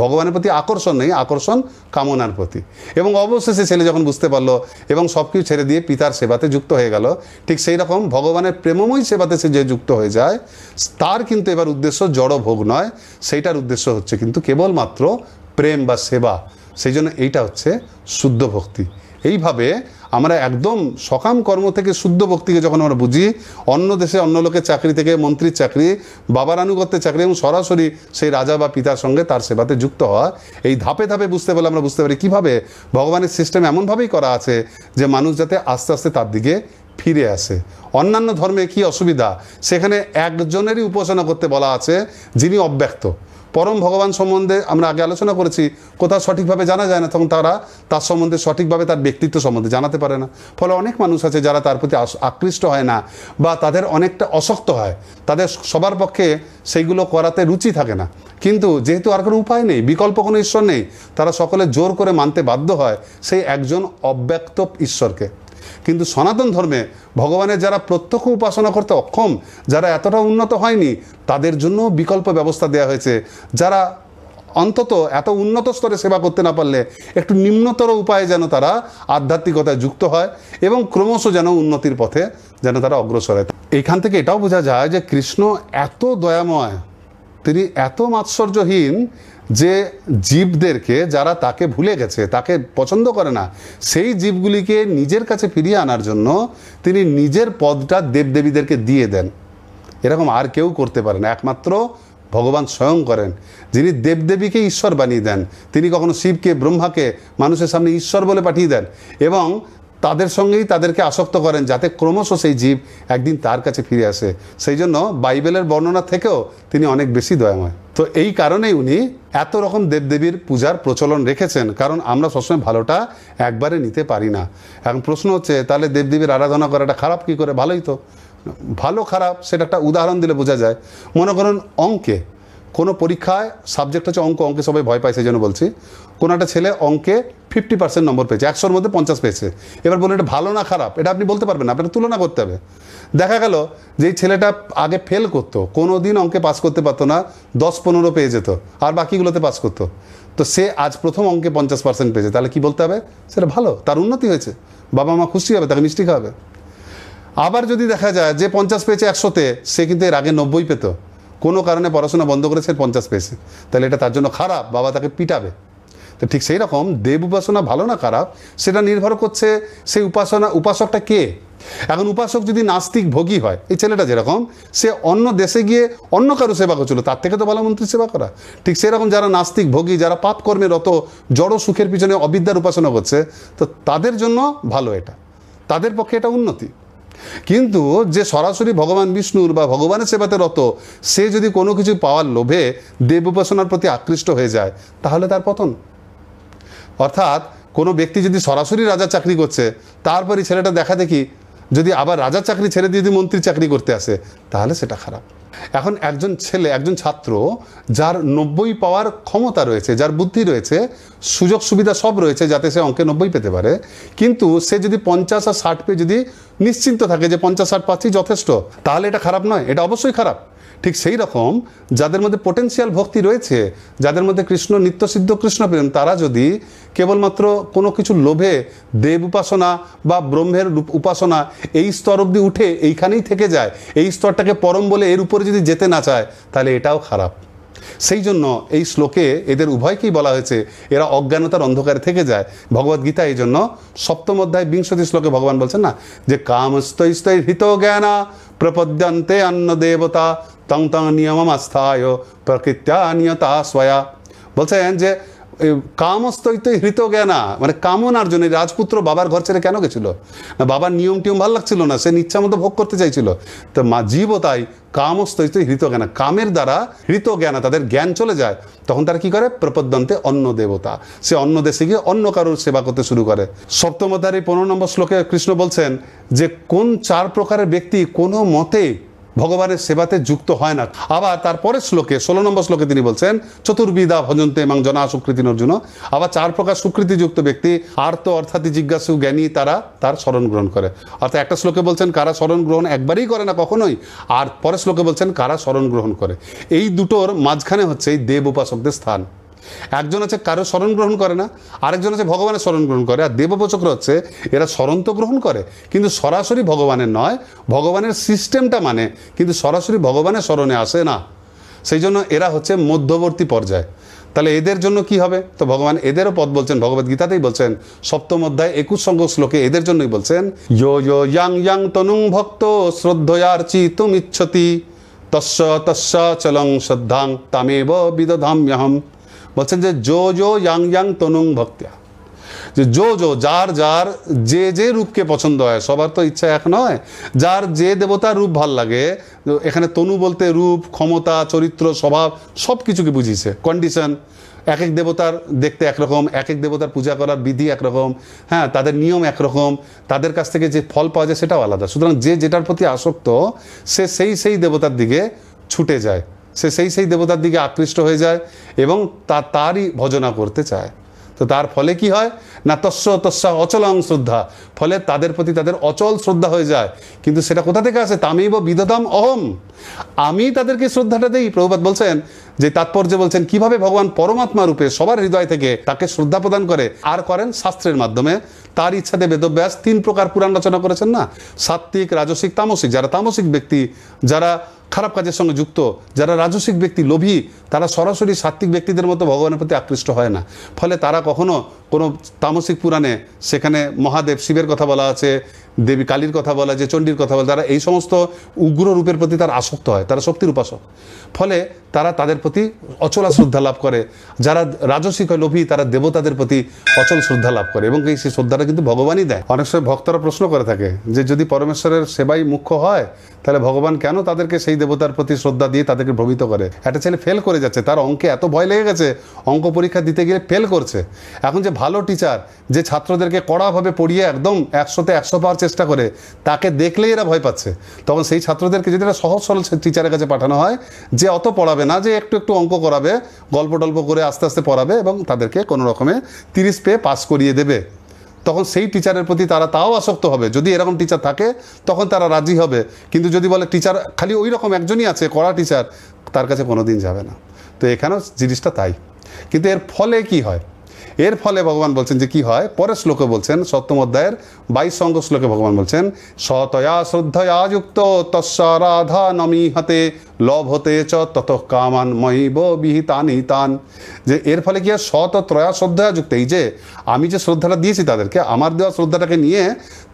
ভগবানের প্রতি আকর্ষণ নেই, আকর্ষণ কামনার প্রতি। এবং অবশেষে ছেলে যখন বুঝতে পারলো এবং সব কিছু ছেড়ে দিয়ে পিতার সেবাতে যুক্ত হয়ে গেল, ঠিক সেই রকম ভগবানের প্রেমময় সেবাতে সে যে যুক্ত হয়ে যায়, তার কিন্তু এবার উদ্দেশ্য জড় ভোগ নয়, সেইটার উদ্দেশ্য হচ্ছে কিন্তু কেবলমাত্র প্রেম বা সেবা। সেই জন্য এইটা হচ্ছে শুদ্ধ ভক্তি। এইভাবে আমরা একদম সকাম কর্ম থেকে শুদ্ধ ভক্তিকে যখন আমরা বুঝি, অন্য দেশে অন্য লোকের চাকরি থেকে মন্ত্রীর চাকরি, বাবার আনুগত্যের চাকরি এবং সরাসরি সেই রাজা বা পিতার সঙ্গে তার সেবাতে যুক্ত হওয়া, এই ধাপে ধাপে বুঝতে পারলে আমরা বুঝতে পারি কীভাবে ভগবানের সিস্টেম এমনভাবেই করা আছে যে মানুষ যাতে আস্তে আস্তে তার দিকে ফিরে আসে। অন্যান্য ধর্মে কি অসুবিধা, সেখানে একজনেরই উপাসনা করতে বলা আছে যিনি অব্যক্ত। পরম ভগবান সম্বন্ধে আমরা আগে আলোচনা করেছি, কোথাও সঠিকভাবে জানা যায় না, তখন তারা তার সম্বন্ধে সঠিকভাবে তার ব্যক্তিত্ব সম্বন্ধে জানাতে পারে না। ফলে অনেক মানুষ আছে যারা তার প্রতি আকৃষ্ট হয় না বা তাদের অনেকটা অশক্ত হয়, তাদের সবার পক্ষে সেইগুলো করাতে রুচি থাকে না। কিন্তু যেহেতু আর কোনো উপায় নেই, বিকল্প কোনো ঈশ্বর নেই, তারা সকলে জোর করে মানতে বাধ্য হয় সেই একজন অব্যক্ত ঈশ্বরকে। কিন্তু সনাতন ধর্মে ভগবানের যারা প্রত্যক্ষ উপাসনা করতে অক্ষম, যারা এতটা উন্নত হয়নি, তাদের জন্য বিকল্প ব্যবস্থা দেওয়া হয়েছে। যারা অন্তত এত উন্নত স্তরে সেবা করতে না পারলে একটু নিম্নতর উপায়ে যেন তারা আধ্যাত্মিকতায় যুক্ত হয় এবং ক্রমশ যেন উন্নতির পথে যেন তারা অগ্রসর হয়। এইখান থেকে এটাও বোঝা যায় যে কৃষ্ণ এত দয়াময়, তিনি এত মাৎসর্যহীন যে জীবদেরকে, যারা তাকে ভুলে গেছে, তাকে পছন্দ করে না, সেই জীবগুলিকে নিজের কাছে ফিরিয়ে আনার জন্য তিনি নিজের পদটা দেবদেবীদেরকে দিয়ে দেন। এরকম আর কেউ করতে পারে না, একমাত্র ভগবান স্বয়ং করেন, যিনি দেবদেবীকে ঈশ্বর বানিয়ে দেন। তিনি কখনো শিবকে, ব্রহ্মাকে মানুষের সামনে ঈশ্বর বলে পাঠিয়ে দেন এবং তাদের সঙ্গেই তাদেরকে আসক্ত করেন, যাতে ক্রমশ সেই জীব একদিন তার কাছে ফিরে আসে। সেই জন্য বাইবেলের বর্ণনা থেকেও তিনি অনেক বেশি দয়াময়। তো এই কারণেই উনি এত রকম দেবদেবীর পূজার প্রচলন রেখেছেন, কারণ আমরা সবসময় ভালোটা একবারে নিতে পারি না। এখন প্রশ্ন হচ্ছে, তাহলে দেবদেবীর আরাধনা করাটা খারাপ কি করে? ভালোই তো। ভালো খারাপ সেটা একটা উদাহরণ দিলে বোঝা যায়। মনে করুন অঙ্কে কোনো পরীক্ষায় সাবজেক্ট হচ্ছে অঙ্ক, অঙ্কে সবাই ভয় পায়, সেই জন্য বলছি। কোনো একটা ছেলে অঙ্কে 50% নম্বর পেয়েছে, 100-র মধ্যে 50 পেয়েছে। এবার বলুন এটা ভালো না খারাপ, এটা আপনি বলতে পারবেন না, আপনাকে তুলনা করতে হবে। দেখা গেল যে এই ছেলেটা আগে ফেল করতো, কোনো দিন অঙ্কে পাস করতে পারতো না, 10-15 পেয়ে যেত, আর বাকিগুলোতে পাস করতো। তো সে আজ প্রথম অঙ্কে 50% পেয়েছে, তাহলে কি বলতে হবে? সেটা ভালো, তার উন্নতি হয়েছে, বাবা মা খুশি হবে, তাকে মিষ্টি খাওয়াবে। আবার যদি দেখা যায় যে 50 পেয়েছে 100-তে, সে কিন্তু এর আগে 90 পেত, কোনো কারণে পড়াশোনা বন্ধ করেছে, 50 পেয়েছে, তাহলে এটা তার জন্য খারাপ, বাবা তাকে পিটাবে। তো ঠিক সেই রকম দেব উপাসনা ভালো না খারাপ সেটা নির্ভর করছে সেই উপাসকটা কে। এখন উপাসক যদি নাস্তিক ভোগী হয়, এই ছেলেটা যেরকম, সে অন্য দেশে গিয়ে অন্য কারো সেবা করছিল, তার থেকে তো ভালো মন্ত্রীর সেবা করা। ঠিক সেরকম যারা নাস্তিক ভোগী, যারা পাপ কর্মে রত, জড় সুখের পিছনে অবিদ্যার উপাসনা করছে, তো তাদের জন্য ভালো এটা, তাদের পক্ষে এটা উন্নতি। কিন্তু যে সরাসরি ভগবান বিষ্ণুর বা ভগবানের সেবাতে রত, সে যদি কোনো কিছু পাওয়ার লোভে দেব উপাসনার প্রতি আকৃষ্ট হয়ে যায়, তাহলে তার পতন। অর্থাৎ কোনো ব্যক্তি যদি সরাসরি রাজার চাকরি করছে, তারপরে ছেলেটা দেখা দেখি যদি আবার রাজার চাকরি ছেড়ে দিয়ে যদি মন্ত্রীর চাকরি করতে আসে, তাহলে সেটা খারাপ। এখন একজন ছেলে, একজন ছাত্র যার 90 পাওয়ার ক্ষমতা রয়েছে, যার বুদ্ধি রয়েছে, সুযোগ সুবিধা সব রয়েছে যাতে সে অঙ্কে 90 পেতে পারে, কিন্তু সে যদি 50 আর 60 পেয়ে যদি নিশ্চিন্ত থাকে যে 50-60 পাচ্ছি যথেষ্ট, তাহলে এটা খারাপ নয়, এটা অবশ্যই খারাপ। ঠিক সেই রকম যাদের মধ্যে পোটেন্সিয়াল ভক্তি রয়েছে, যাদের মধ্যে কৃষ্ণ নিত্যসিদ্ধ কৃষ্ণ প্রেম, তারা যদি কেবলমাত্র কোনো কিছু লোভে দেব উপাসনা বা ব্রহ্মের উপাসনা এই স্তর অবধি উঠে এইখানেই থেকে যায়, এই স্তরটাকে পরম বলে এর উপরে যদি যেতে না চায়, তাহলে এটাও খারাপ। সেই জন্য এই শ্লোকে এদের উভয়কেই বলা হয়েছে এরা অজ্ঞানতার অন্ধকারে থেকে যায়। ভগবদ্গীতা এই জন্য 7ম অধ্যায় 20 শ্লোকে ভগবান বলছেন না, যে কামস্তৈস্তৈ হৃত জ্ঞানা প্রপদ্যন্তে অন্ন দেবতা তং তং নিয়মম আস্থায় প্রকৃত্যা নিয়তা স্বয়া। বলছেন যে কামস্তৈতৈ হৃত জ্ঞানা, মানে কামনার জন্য রাজপুত্র বাবার ঘর ছেড়ে কেন গেছিল না? বাবার নিয়ম টিয়ম ভালো লাগছিল না, সে ইচ্ছা মতো ভোগ করতে চাইছিল। তো মা জীবও তাই, কামস্তৈতৈ হৃত জ্ঞানা, কামের দ্বারা হৃত জ্ঞানা, তাদের জ্ঞান চলে যায়, তখন তারা কি করে? প্রপদ্যন্তে অন্য দেবতা, সে অন্য দেশে গিয়ে অন্য কারোর সেবা করতে শুরু করে। 7ম অধ্যায়ের 15 নম্বর শ্লোকে কৃষ্ণ বলছেন যে কোন 4 প্রকারের ব্যক্তি কোনো মতে ভগবানের সেবাতে যুক্ত হয় না। আবার তারপরে শ্লোকে 16 নম্বর শ্লোকে তিনি বলছেন চতুর্বিধা ভজন্তে মাং জনা সুকৃতি অর্জুন। আবার 4 প্রকার সুকৃতিযুক্ত ব্যক্তি, আর্ত অর্থাৎ জিজ্ঞাসু জ্ঞানী, তারা তার শরণ গ্রহণ করে। অর্থাৎ একটা শ্লোকে বলছেন কারা শরণ গ্রহণ একবারই করে না কখনোই, আর পরের শ্লোকে বলছেন কারা শরণ গ্রহণ করে। এই দুটোর মাঝখানে হচ্ছে এই দেব উপাসকদের স্থান। একজন আছে কারো শরণ গ্রহণ করে না, আরেকজন আছে ভগবানের শরণ গ্রহণ করে। আর দেবোপাসকরা হচ্ছে এরা শরণ তো গ্রহণ করে, কিন্তু সরাসরি ভগবানের নয়, ভগবানের সিস্টেমটা মানে, কিন্তু সরাসরি ভগবানের শরণে আসে না। সেই জন্য এরা হচ্ছে মধ্যবর্তী পর্যায়। তাহলে এদের জন্য কি হবে? তো ভগবান এদেরও পদ বলছেন, ভগবদ্গীতাতেই বলছেন 7ম অধ্যায় 21 সংখ্যক শ্লোকে এদের জন্যই বলছেন, ইয়ো ইয়ো ইয়াং ইয়াং তনুং ভক্ত শ্রদ্ধয়ার্চি তুমিচ্ছতি তস্য তস্য চলং শ্রদ্ধাং তামেব বিদধাম্যহম। বলছেন যে জো জো ইয়াং ইয়াং তনুং ভক্ত্যা, যে জো জো যার যার যে যে রূপকে পছন্দ হয়, সবার তো ইচ্ছা এক নয়, যার যে দেবতার রূপ ভাল লাগে, এখানে তনু বলতে রূপ, ক্ষমতা, চরিত্র, স্বভাব সব কিছুকে বুঝিয়েছে, কন্ডিশন। এক এক দেবতার দেখতে একরকম, এক এক দেবতার পূজা করার বিধি একরকম, হ্যাঁ, তাদের নিয়ম একরকম, তাদের কাছ থেকে যে ফল পাওয়া যায় সেটাও আলাদা। সুতরাং যে যেটার প্রতি আসক্ত সে সেই সেই দেবতার দিকে ছুটে যায়, সে সেই সেই দেবতার দিকে আকৃষ্ট হয়ে যায় এবং তারই ভজনা করতে চায়। তো তার ফলে কি হয় না, তস্য তস্যা অচলাং শ্রদ্ধা, ফলে তাদের প্রতি তাদের অচল শ্রদ্ধা হয়ে যায়। কিন্তু সেটা কোথা থেকে আসে? তামেব বিদধাম অহম, আমি তাদেরকে শ্রদ্ধাটা দেই। প্রভুপাদ বলছেন যে তাৎপর্য বলছেন কিভাবে ভগবান পরমাত্মা রূপে সবার হৃদয় থেকে তাকে শ্রদ্ধা প্রদান করে, আর করেন শাস্ত্রের মাধ্যমে। তার ইচ্ছাতে বেদব্যাস 3 প্রকার পুরাণ রচনা করেছেন না, সাত্ত্বিক, রাজসিক, তামসিক। যারা তামসিক ব্যক্তি, যারা খারাপ কাজের সঙ্গে যুক্ত, যারা রাজসিক ব্যক্তি, লোভী, তারা সরাসরি সাত্ত্বিক ব্যক্তিদের মতো ভগবানের প্রতি আকৃষ্ট হয় না। ফলে তারা কখনো কোনো তামসিক পুরাণে সেখানে মহাদেব শিবের কথা বলা আছে, দেবী কালীর কথা বলা আছে, চণ্ডীর কথা বলা, তারা এই সমস্ত উগ্র রূপের প্রতি তারা আসক্ত হয়, তারা শক্তির উপাসক। ফলে তারা তাদের প্রতি অচলা শ্রদ্ধা লাভ করে। যারা রাজসিক হয়, লোভী, তারা দেবতাদের প্রতি অচল শ্রদ্ধা লাভ করে, এবং সেই শ্রদ্ধাটা কিন্তু ভগবানই দেয়। অনেক সময় ভক্তরা প্রশ্ন করে থাকে যে যদি পরমেশ্বরের সেবাই মুখ্য হয়, তাহলে ভগবান কেন তাদেরকে সেই দেবতার প্রতি শ্রদ্ধা দিয়ে তাদেরকে ভ্রমিত করে? একটা ছেলে ফেল করে যাচ্ছে, তার অঙ্কে এত ভয় লেগে গেছে, অঙ্ক পরীক্ষা দিতে গিয়ে ফেল করছে। এখন যে ভালো টিচার, যে ছাত্রদেরকে কড়াভাবে পড়িয়ে একদম 100তে 100 পাওয়ার চেষ্টা করে, তাকে দেখলেই এরা ভয় পাচ্ছে। তখন সেই ছাত্রদেরকে যদি একটা সহজ সরল টিচারের কাছে পাঠানো হয়, যে অত পড়াবে না, যে একটু একটু অঙ্ক করাবে, গল্প টল্প করে আস্তে আস্তে পড়াবে, এবং তাদেরকে কোনো রকমে 30 পেয়ে পাস করিয়ে দেবে, তখন সেই টিচারের প্রতি তারা তাও আসক্ত হবে। যদি এরকম টিচার থাকে তখন তারা রাজি হবে। কিন্তু যদি বলে টিচার খালি ওই রকম একজনই আছে, কড়া টিচার, তার কাছে কোনোদিন যাবে না। তো এখানেও জিনিসটা তাই। কিন্তু এর ফলে কি হয়? এর ফলে ভগবান বলছেন যে কি হয়, পরের শ্লোকে বলছেন, 7ম অধ্যায়ের 22 শ্লোকে ভগবান বলছেন, সতয়া শ্রদ্ধয়া যুক্ত তস্যা রাধা নমিহতে লভতে চ তত কামান মহিব বিহিতানি তান। যে এর ফলে কি হয়, সত ত্রয়া শ্রদ্ধয়া যুক্ত, এই যে আমি যে শ্রদ্ধাটা দিয়েছি তাদেরকে, আমার দেওয়া শ্রদ্ধাটাকে নিয়ে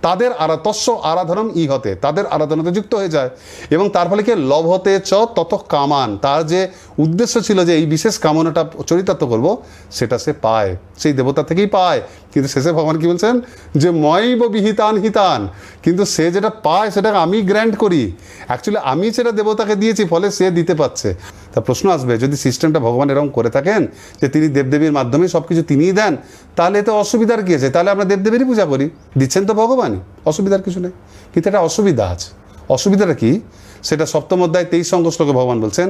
তাদের তস্য আরাধনম ইহতে, তাদের আরাধনাতে যুক্ত হয়ে যায়। এবং তার ফলে কি লভতে চ তত কামান, তার যে উদ্দেশ্য ছিল যে এই বিশেষ কামনাটা চরিতার্থ করব, সেটা সে পায়, সেই দেবতা থেকেই পায়। কিন্তু শেষে ভগবান কি বলছেন যে ময়ব বিহিতান হিতান, কিন্তু সে যেটা পায় সেটাকে আমি গ্র্যান্ট করি, অ্যাকচুয়ালি আমি সেটা দেবতাকে দিয়েছি, ফলে সে দিতে পারছে। তা প্রশ্ন আসবে, যদি সিস্টেমটা ভগবান এরকম করে থাকেন যে তিনি দেবদেবীর মাধ্যমে সব কিছু তিনিই দেন, তাহলে তো অসুবিধার কী আছে? তাহলে আমরা দেবদেবীরই পূজা করি, দিচ্ছেন তো ভগবানই, অসুবিধার কিছু নেই। কিন্তু এটা অসুবিধা আছে। অসুবিধাটা কি? সেটা 7ম অধ্যায় 23 শ্লোকে ভগবান বলছেন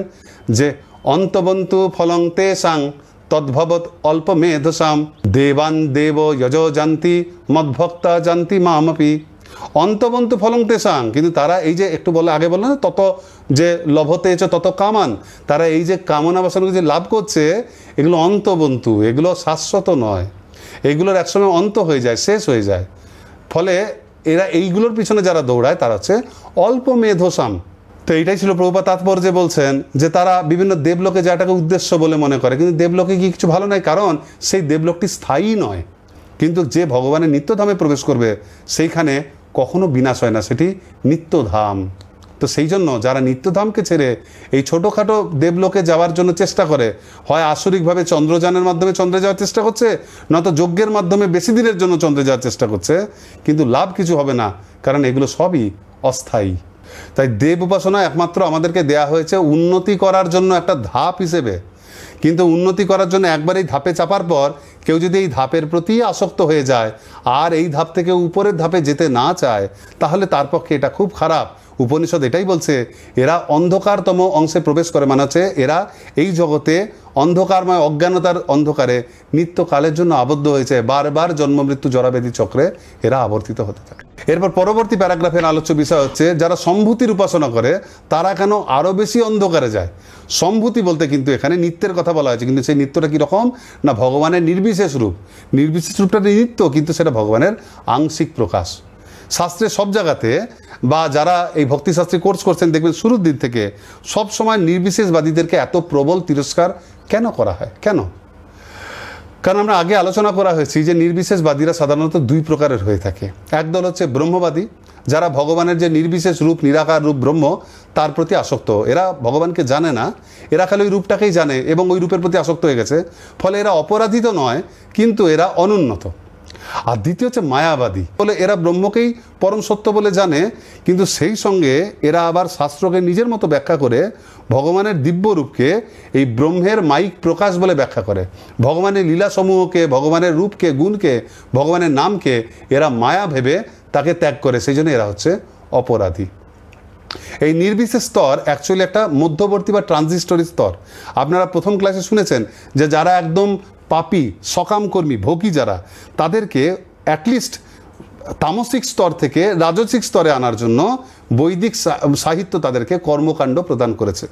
যে অন্তবন্তু ফলং তেষাং তদ্ভবত অল্প মেধসাম দেবান দেব যজ জান্তি মদ্ভক্তা জান্তি মামপি। অন্তবন্তু ফলং তেষাং, কিন্তু তারা এই যে একটু বলে আগে বললো না, তত যে লভতে তত কামান, তারা এই যে কামনা বাসনা যে লাভ করছে, এগুলো অন্তবন্তু, এগুলো শাশ্বত নয়, এগুলোর একসময় অন্ত হয়ে যায়, শেষ হয়ে যায়। ফলে এরা এইগুলোর পিছনে যারা দৌড়ায় তারা হচ্ছে অল্প মেধসাম। তো এইটাই ছিল প্রভুপাদ তাৎপর্যে বলছেন যে তারা বিভিন্ন দেবলোকে যাটাকে উদ্দেশ্য বলে মনে করে, কিন্তু দেবলোকে কি কিছু ভালো নয়, কারণ সেই দেবলোকটি স্থায়ী নয়। কিন্তু যে ভগবানের নিত্যধামে প্রবেশ করবে সেইখানে কখনো বিনাশ হয় না, সেটি নিত্যধাম। তো সেই জন্য যারা নিত্যধামকে ছেড়ে এই ছোটোখাটো দেবলোকে যাওয়ার জন্য চেষ্টা করে, হয় আসরিকভাবে চন্দ্রযানের মাধ্যমে চন্দ্রে যাওয়ার চেষ্টা করছে, নয়তো যজ্ঞের মাধ্যমে বেশি দিনের জন্য চন্দ্রে যাওয়ার চেষ্টা করছে, কিন্তু লাভ কিছু হবে না, কারণ এগুলো সবই অস্থায়ী। তাই দেব উপাসনা একমাত্র আমাদেরকে দেয়া হয়েছে উন্নতি করার জন্য একটা ধাপ হিসেবে। কিন্তু উন্নতি করার জন্য একবার এই ধাপে চাপার পর কেউ যদি এই ধাপের প্রতি আসক্ত হয়ে যায় আর এই ধাপ থেকে উপরের ধাপে যেতে না চায়, তাহলে তার পক্ষে এটা খুব খারাপ। উপনিষদ এটাই বলছে, এরা অন্ধকারতম অংশে প্রবেশ করে, মানে হচ্ছে এরা এই জগতে অন্ধকারময় অজ্ঞানতার অন্ধকারে নিত্যকালের জন্য আবদ্ধ হয়েছে, বারবার জন্ম মৃত্যু জরাবেদী চক্রে এরা আবর্তিত হতে থাকে। এরপর পরবর্তী প্যারাগ্রাফের আলোচ্য বিষয় হচ্ছে যারা সম্ভূতির উপাসনা করে তারা কেন আরও বেশি অন্ধকারে যায়। সম্ভূতি বলতে কিন্তু এখানে নিত্যের কথা বলা হয়েছে, কিন্তু সেই নিত্যটা কীরকম না, ভগবানের নির্বিশেষ রূপ। নির্বিশেষ রূপটা নিত্য, কিন্তু সেটা ভগবানের আংশিক প্রকাশ। শাস্ত্রের সব জায়গাতে বা যারা এই ভক্তিশাস্ত্রী কোর্স করছেন দেখবেন শুরুর দিন থেকে সব সময় নির্বিশেষবাদীদেরকে এত প্রবল তিরস্কার কেন করা হয়, কেন? কারণ আমরা আগে আলোচনা করা হয়েছি যে নির্বিশেষবাদীরা সাধারণত 2 প্রকারের হয়ে থাকে। একদল হচ্ছে ব্রহ্মবাদী, যারা ভগবানের যে নির্বিশেষ রূপ, নিরাকার রূপ ব্রহ্ম, তার প্রতি আসক্ত। এরা ভগবানকে জানে না, এরা খালি ওই রূপটাকেই জানে এবং ওই রূপের প্রতি আসক্ত হয়ে গেছে। ফলে এরা অপরাধী তো নয়, কিন্তু এরা অনুন্নত। আর দ্বিতীয় হচ্ছে মায়াবাদী, বলে এরা ব্রহ্মকেই পরম সত্য বলে জানে, কিন্তু সেই সঙ্গে এরা আবার শাস্ত্রকে নিজের মতো ব্যাখ্যা করে ভগবানের দিব্য রূপকে এই ব্রহ্মের মাইক প্রকাশ বলে ব্যাখ্যা করে। ভগবানের লীলাসমূহকে, ভগবানের রূপকে, গুণকে, ভগবানের নামকে এরা মায়া ভেবে তাকে ত্যাগ করে, সেই জন্য এরা হচ্ছে অপরাধী। এই নির্বিশেষ স্তর অ্যাকচুয়ালি একটা মধ্যবর্তী বা ট্রানজিস্টরি স্তর। আপনারা প্রথম ক্লাসে শুনেছেন যে যারা একদম পাপী, সকামকর্মী, ভোগী যারা, তাদেরকে অ্যাটলিস্ট তামসিক স্তর থেকে রাজসিক স্তরে আনার জন্য বৈদিক সাহিত্য তাদেরকে কর্মকাণ্ড প্রদান করেছে।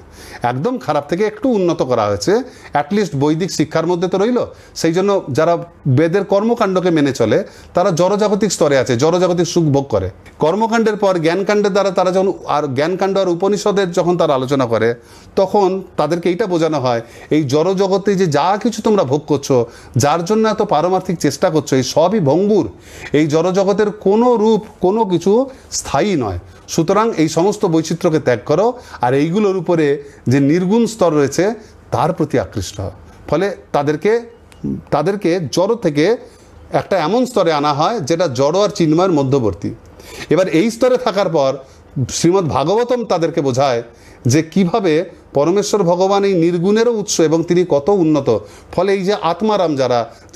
একদম খারাপ থেকে একটু উন্নত করা হয়েছে, অ্যাটলিস্ট বৈদিক শিক্ষার মধ্যে তো রইল। সেই জন্য যারা বেদের কর্মকাণ্ডকে মেনে চলে তারা জড়জাগতিক স্তরে আছে, জড়জাগতিক সুখ ভোগ করে। কর্মকাণ্ডের পর জ্ঞানকাণ্ডের দ্বারা তারা যখন জ্ঞানকাণ্ড আর উপনিষদের যখন তারা আলোচনা করে, তখন তাদেরকে এইটা বোঝানো হয় এই জড়জগতে যে যা কিছু তোমরা ভোগ করছো, যার জন্য এত পারমার্থিক চেষ্টা করছো, এই সবই ভঙ্গুর। এই জড়জগতের কোনো রূপ, কোনো কিছু স্থায়ী নয়। সুতরাং এই সমস্ত বৈচিত্র্যকে ত্যাগ করো, আর এইগুলোর উপরে যে নির্গুণ স্তর রয়েছে তার প্রতি আকৃষ্ট হও। ফলে তাদেরকে জড় থেকে একটা এমন স্তরে আনা হয় যেটা জড় আর চিন্ময়ের মধ্যবর্তী। এবার এই স্তরে থাকার পর শ্রীমদ্ ভাগবতম তাদেরকে বোঝায় যে কিভাবে পরমেশ্বর ভগবান এই নির্গুণেরও উৎস এবং তিনি কত উন্নত। ফলে এই যে আত্মারাম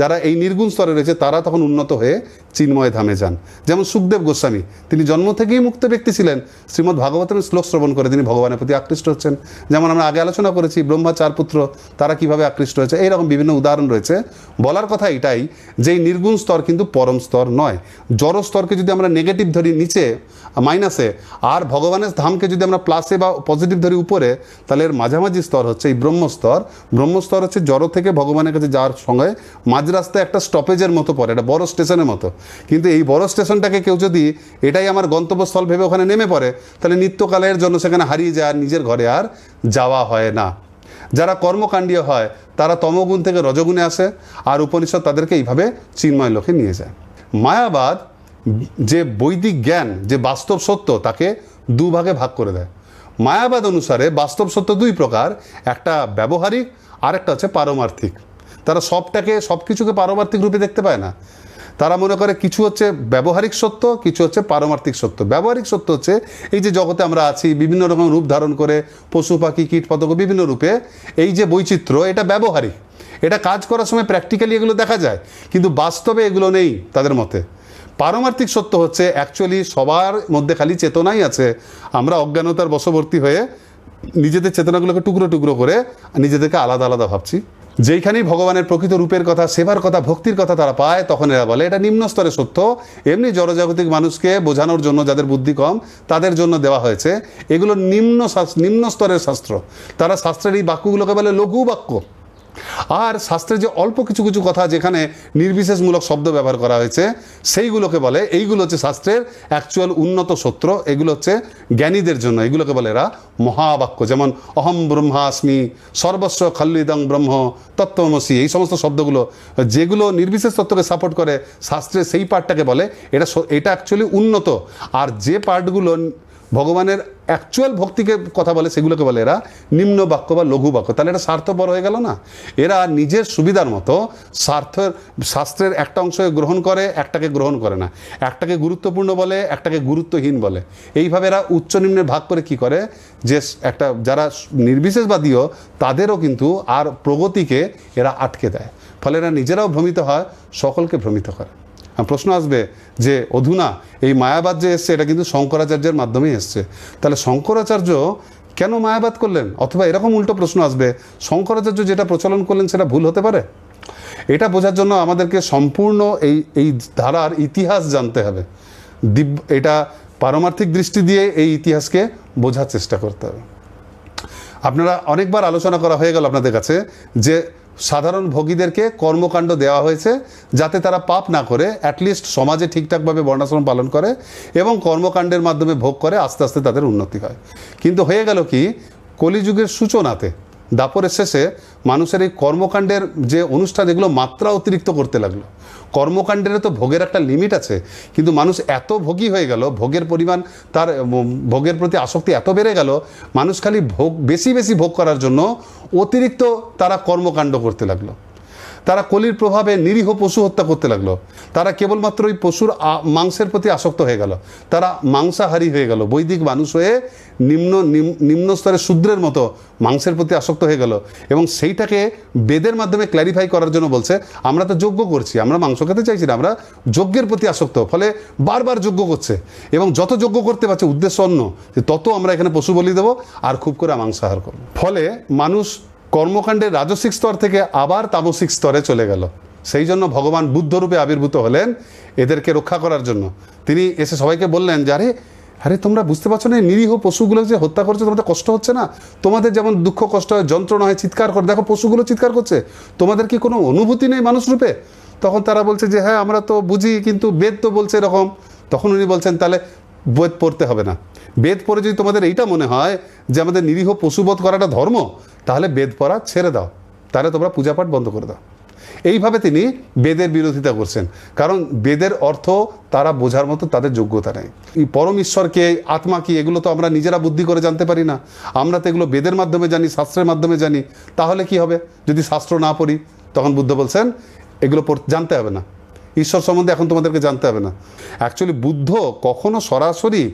যারা এই নির্গুণ স্তরে রয়েছে তারা তখন উন্নত হয়ে চিন্ময় ধামে যান। যেমন সুখদেব গোস্বামী, তিনি জন্ম থেকেই মুক্ত ব্যক্তি ছিলেন, শ্রীমদ্ ভাগবতের শ্লোক শ্রবণ করে তিনি ভগবানের প্রতি আকৃষ্ট হচ্ছেন। যেমন আমরা আগে আলোচনা করেছি ব্রহ্মা 4 পুত্র, তারা কিভাবে আকৃষ্ট হয়েছে, এইরকম বিভিন্ন উদাহরণ রয়েছে। বলার কথা এটাই যে এই নির্গুণ স্তর কিন্তু পরম স্তর নয়। জড় স্তরকে যদি আমরা নেগেটিভ ধরি নিচে, মাইনাসে, আর ভগবানের ধামকে যদি আমরা প্লাসে বা পজিটিভ ধরি উপরে, তাহলে এর মাঝামাঝি স্তর হচ্ছে এই ব্রহ্মস্তর। ব্রহ্মস্তর হচ্ছে জড় থেকে ভগবানের কাছে যাওয়ার সঙ্গে মাঝ রাস্তায় একটা স্টপেজের মতো পড়ে, একটা বড় স্টেশনের মতো। কিন্তু এই বড় স্টেশনটাকে কেউ যদি এটাই আমার গন্তব্যস্থল ভেবে ওখানে নেমে পড়ে, তাহলে নিত্যকালের জন্য সেখানে হারিয়ে যায়, আর নিজের ঘরে আর যাওয়া হয় না। যারা কর্মকাণ্ডীয় হয় তারা তমগুণ থেকে রজগুণে আসে, আর উপনিষদ তাদেরকে এইভাবে চিন্ময় লোকে নিয়ে যায়। মায়াবাদ যে বৈদিক জ্ঞান, যে বাস্তব সত্য, তাকে দুভাগে ভাগ করে দেয়। মায়াবাদ অনুসারে বাস্তব সত্য 2 প্রকার, একটা ব্যবহারিক আর একটা হচ্ছে পারমার্থিক। তারা সব কিছুকে পারমার্থিক রূপে দেখতে পায় না। তারা মনে করে কিছু হচ্ছে ব্যবহারিক সত্য, কিছু হচ্ছে পারমার্থিক সত্য। ব্যবহারিক সত্য হচ্ছে এই যে জগতে আমরা আছি বিভিন্ন রকম রূপ ধারণ করে, পশু পাখি কীট পতঙ্গ বিভিন্ন রূপে, এই যে বৈচিত্র্য, এটা ব্যবহারিক। এটা কাজ করার সময় প্র্যাকটিক্যালি এগুলো দেখা যায়, কিন্তু বাস্তবে এগুলো নেই তাদের মতে। পারমার্থিক সত্য হচ্ছে অ্যাকচুয়ালি সবার মধ্যে খালি চেতনাই আছে, আমরা অজ্ঞানতার বশবর্তী হয়ে নিজেদের চেতনাগুলোকে টুকরো টুকরো করে নিজেদেরকে আলাদা আলাদা ভাবছি। যেইখানেই ভগবানের প্রকৃত রূপের কথা, সেবার কথা, ভক্তির কথা তারা পায়, তখন এরা বলে এটা নিম্ন স্তরের সত্য। এমনি জড়জাগতিক মানুষকে বোঝানোর জন্য, যাদের বুদ্ধি কম তাদের জন্য দেওয়া হয়েছে এগুলো নিম্ন স্তরের শাস্ত্র। তারা শাস্ত্রের এই বাক্যগুলোকে বলে লঘু বাক্য। আর শাস্ত্রে যে অল্প কিছু কিছু কথা যেখানে নির্বিশেষমূলক শব্দ ব্যবহার করা হয়েছে সেইগুলোকে বলে, এইগুলো হচ্ছে শাস্ত্রের অ্যাকচুয়াল উন্নত সূত্র। এগুলো হচ্ছে জ্ঞানীদের জন্য, এগুলোকে বলে এরা মহাবাক্য। যেমন অহম ব্রহ্মাস্মি, সর্বস্ব খল্লিদং ব্রহ্ম, তত্ত্বমসি, এই সমস্ত শব্দগুলো যেগুলো নির্বিশেষ তত্ত্বকে সাপোর্ট করে, শাস্ত্রের সেই পার্টটাকে বলে এটা অ্যাকচুয়ালি উন্নত। আর যে পার্টগুলো ভগবানের অ্যাকচুয়াল ভক্তিকে কথা বলে সেগুলোকে বলে এরা নিম্ন বাক্য বা লঘু বাক্য। তাহলে এটা স্বার্থপর হয়ে গেল না? এরা নিজের সুবিধার মতো শাস্ত্রের একটা অংশকে গ্রহণ করে, একটাকে গ্রহণ করে না, একটাকে গুরুত্বপূর্ণ বলে, একটাকে গুরুত্বহীন বলে। এইভাবে এরা উচ্চ নিম্নের ভাগ করে কি করে যে একটা যারা নির্বিশেষবাদীও তাদেরও কিন্তু আর প্রগতিকে এরা আটকে দেয়। ফলে এরা নিজেরাও ভ্রমিত হয়, সকলকে ভ্রমিত করে। প্রশ্ন আসবে যে অধুনা এই মায়াবাদ যে এসছে এটা কিন্তু শঙ্করাচার্যের মাধ্যমেই এসছে, তাহলে শঙ্করাচার্য কেন মায়াবাদ করলেন? অথবা এরকম উল্টো প্রশ্ন আসবে, শঙ্করাচার্য যেটা প্রচলন করলেন সেটা ভুল হতে পারে? এটা বোঝার জন্য আমাদেরকে সম্পূর্ণ এই ধারার ইতিহাস জানতে হবে। এটা পারমার্থিক দৃষ্টি দিয়ে এই ইতিহাসকে বোঝার চেষ্টা করতে হবে। আপনারা অনেকবার আলোচনা করা হয়ে গেল আপনাদের কাছে যে সাধারণ ভোগীদেরকে কর্মকাণ্ড দেওয়া হয়েছে যাতে তারা পাপ না করে অ্যাটলিস্ট সমাজে ঠিকঠাকভাবে বর্ণাশ্রম পালন করে এবং কর্মকাণ্ডের মাধ্যমে ভোগ করে, আস্তে আস্তে তাদের উন্নতি হয়। কিন্তু হয়ে গেল কি, কলিযুগের সূচনাতে দাপরের শেষে মানুষের এই কর্মকাণ্ডের যে অনুষ্ঠান, এগুলো মাত্রা অতিরিক্ত করতে লাগলো। কর্মকাণ্ডের তো ভোগের একটা লিমিট আছে, কিন্তু মানুষ এত ভোগী হয়ে গেল, ভোগের পরিমাণ, তার ভোগের প্রতি আসক্তি এত বেড়ে গেল, মানুষ খালি বেশি বেশি ভোগ করার জন্য অতিরিক্ত তারা কর্মকাণ্ড করতে লাগলো। তারা কলির প্রভাবে নিরীহ পশু হত্যা করতে লাগলো। তারা কেবলমাত্র ওই পশুর মাংসের প্রতি আসক্ত হয়ে গেল, তারা মাংসাহারী হয়ে গেল। বৈদিক মানুষ হয়ে নিম্ন স্তরের শূদ্রের মতো মাংসের প্রতি আসক্ত হয়ে গেল। এবং সেইটাকে বেদের মাধ্যমে ক্ল্যারিফাই করার জন্য বলছে আমরা তো যজ্ঞ করছি, আমরা মাংস খেতে চাইছি না, আমরা যজ্ঞের প্রতি আসক্ত। ফলে বারবার যজ্ঞ করছে এবং যত যজ্ঞ করতে পারছে উদ্দেশ্য অন্য, যে তত আমরা এখানে পশু বলি দেবো আর খুব করে মাংসাহার করবো। ফলে মানুষ কর্মকাণ্ডের রাজসিক স্তর থেকে আবার তামসিক স্তরে চলে গেল। সেই জন্য ভগবান বুদ্ধরূপে আবির্ভূত হলেন এদেরকে রক্ষা করার জন্য। তিনি এসে সবাইকে বললেন যে আরে আরে তোমরা বুঝতে পারছো না, নিরীহ পশুগুলো যে হত্যা করছে তোমাদের কষ্ট হচ্ছে না? তোমাদের যেমন দুঃখ কষ্ট হয়, যন্ত্রণা হয়, চিৎকার করে, দেখো পশুগুলো চিৎকার করছে, তোমাদের কি কোনো অনুভূতি নেই মানুষ রূপে? তখন তারা বলছে যে হ্যাঁ আমরা তো বুঝি, কিন্তু বেদ তো বলছে এরকম। তখন উনি বলছেন তাহলে বেদ পড়তে হবে না। বেদ পড়ে যদি তোমাদের এইটা মনে হয় যে আমাদের নিরীহ পশুবধ করাটা ধর্ম, তাহলে বেদ পড়া ছেড়ে দাও, তাহলে তোমরা পূজাপাঠ বন্ধ করে দাও। এইভাবে তিনি বেদের বিরোধিতা করছেন, কারণ বেদের অর্থ তারা বোঝার মতো তাদের যোগ্যতা নেই। এই পরম ঈশ্বরকে, আত্মা কি, এগুলো তো আমরা নিজেরা বুদ্ধি করে জানতে পারি না। আমরা তো এগুলো বেদের মাধ্যমে জানি, শাস্ত্রের মাধ্যমে জানি। তাহলে কি হবে যদি শাস্ত্র না পড়ি? তখন বুদ্ধ বলছেন এগুলো জানতে হবে না, ঈশ্বর সম্বন্ধে এখন তোমাদেরকে জানতে হবে না। অ্যাকচুয়ালি বুদ্ধ কখনো সরাসরি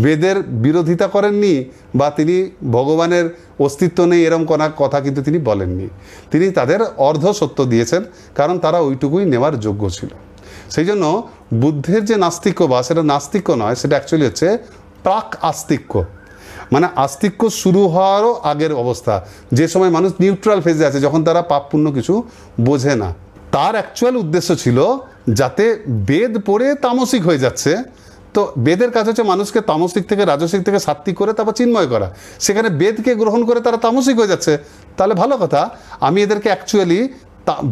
বেদের বিরোধিতা করেননি, বা তিনি ভগবানের অস্তিত্ব নেই এরকম কোনো কথা কিন্তু তিনি বলেননি। তিনি তাদের অর্ধ সত্য দিয়েছেন, কারণ তারা ওইটুকুই নেওয়ার যোগ্য ছিল। সেই জন্য বুদ্ধের যে নাস্তিক্য, বা সেটা নাস্তিক্য নয়, সেটা অ্যাকচুয়ালি হচ্ছে প্রাক আস্তিক্য, মানে আস্তিক্য শুরু হওয়ারও আগের অবস্থা, যে সময় মানুষ নিউট্রাল ফেজে আছে, যখন তারা পাপ পুণ্য কিছু বোঝে না। তার অ্যাকচুয়াল উদ্দেশ্য ছিল যাতে বেদ পড়ে তামসিক হয়ে যাচ্ছে, তো বেদের কাজ হচ্ছে মানুষকে তামসিক থেকে, রাজসিক থেকে সাত্ত্বিক করে তারপর চিন্ময় করা। সেখানে বেদকে গ্রহণ করে তারা তামসিক হয়ে যাচ্ছে, তাহলে ভালো কথা, আমি এদেরকে অ্যাকচুয়ালি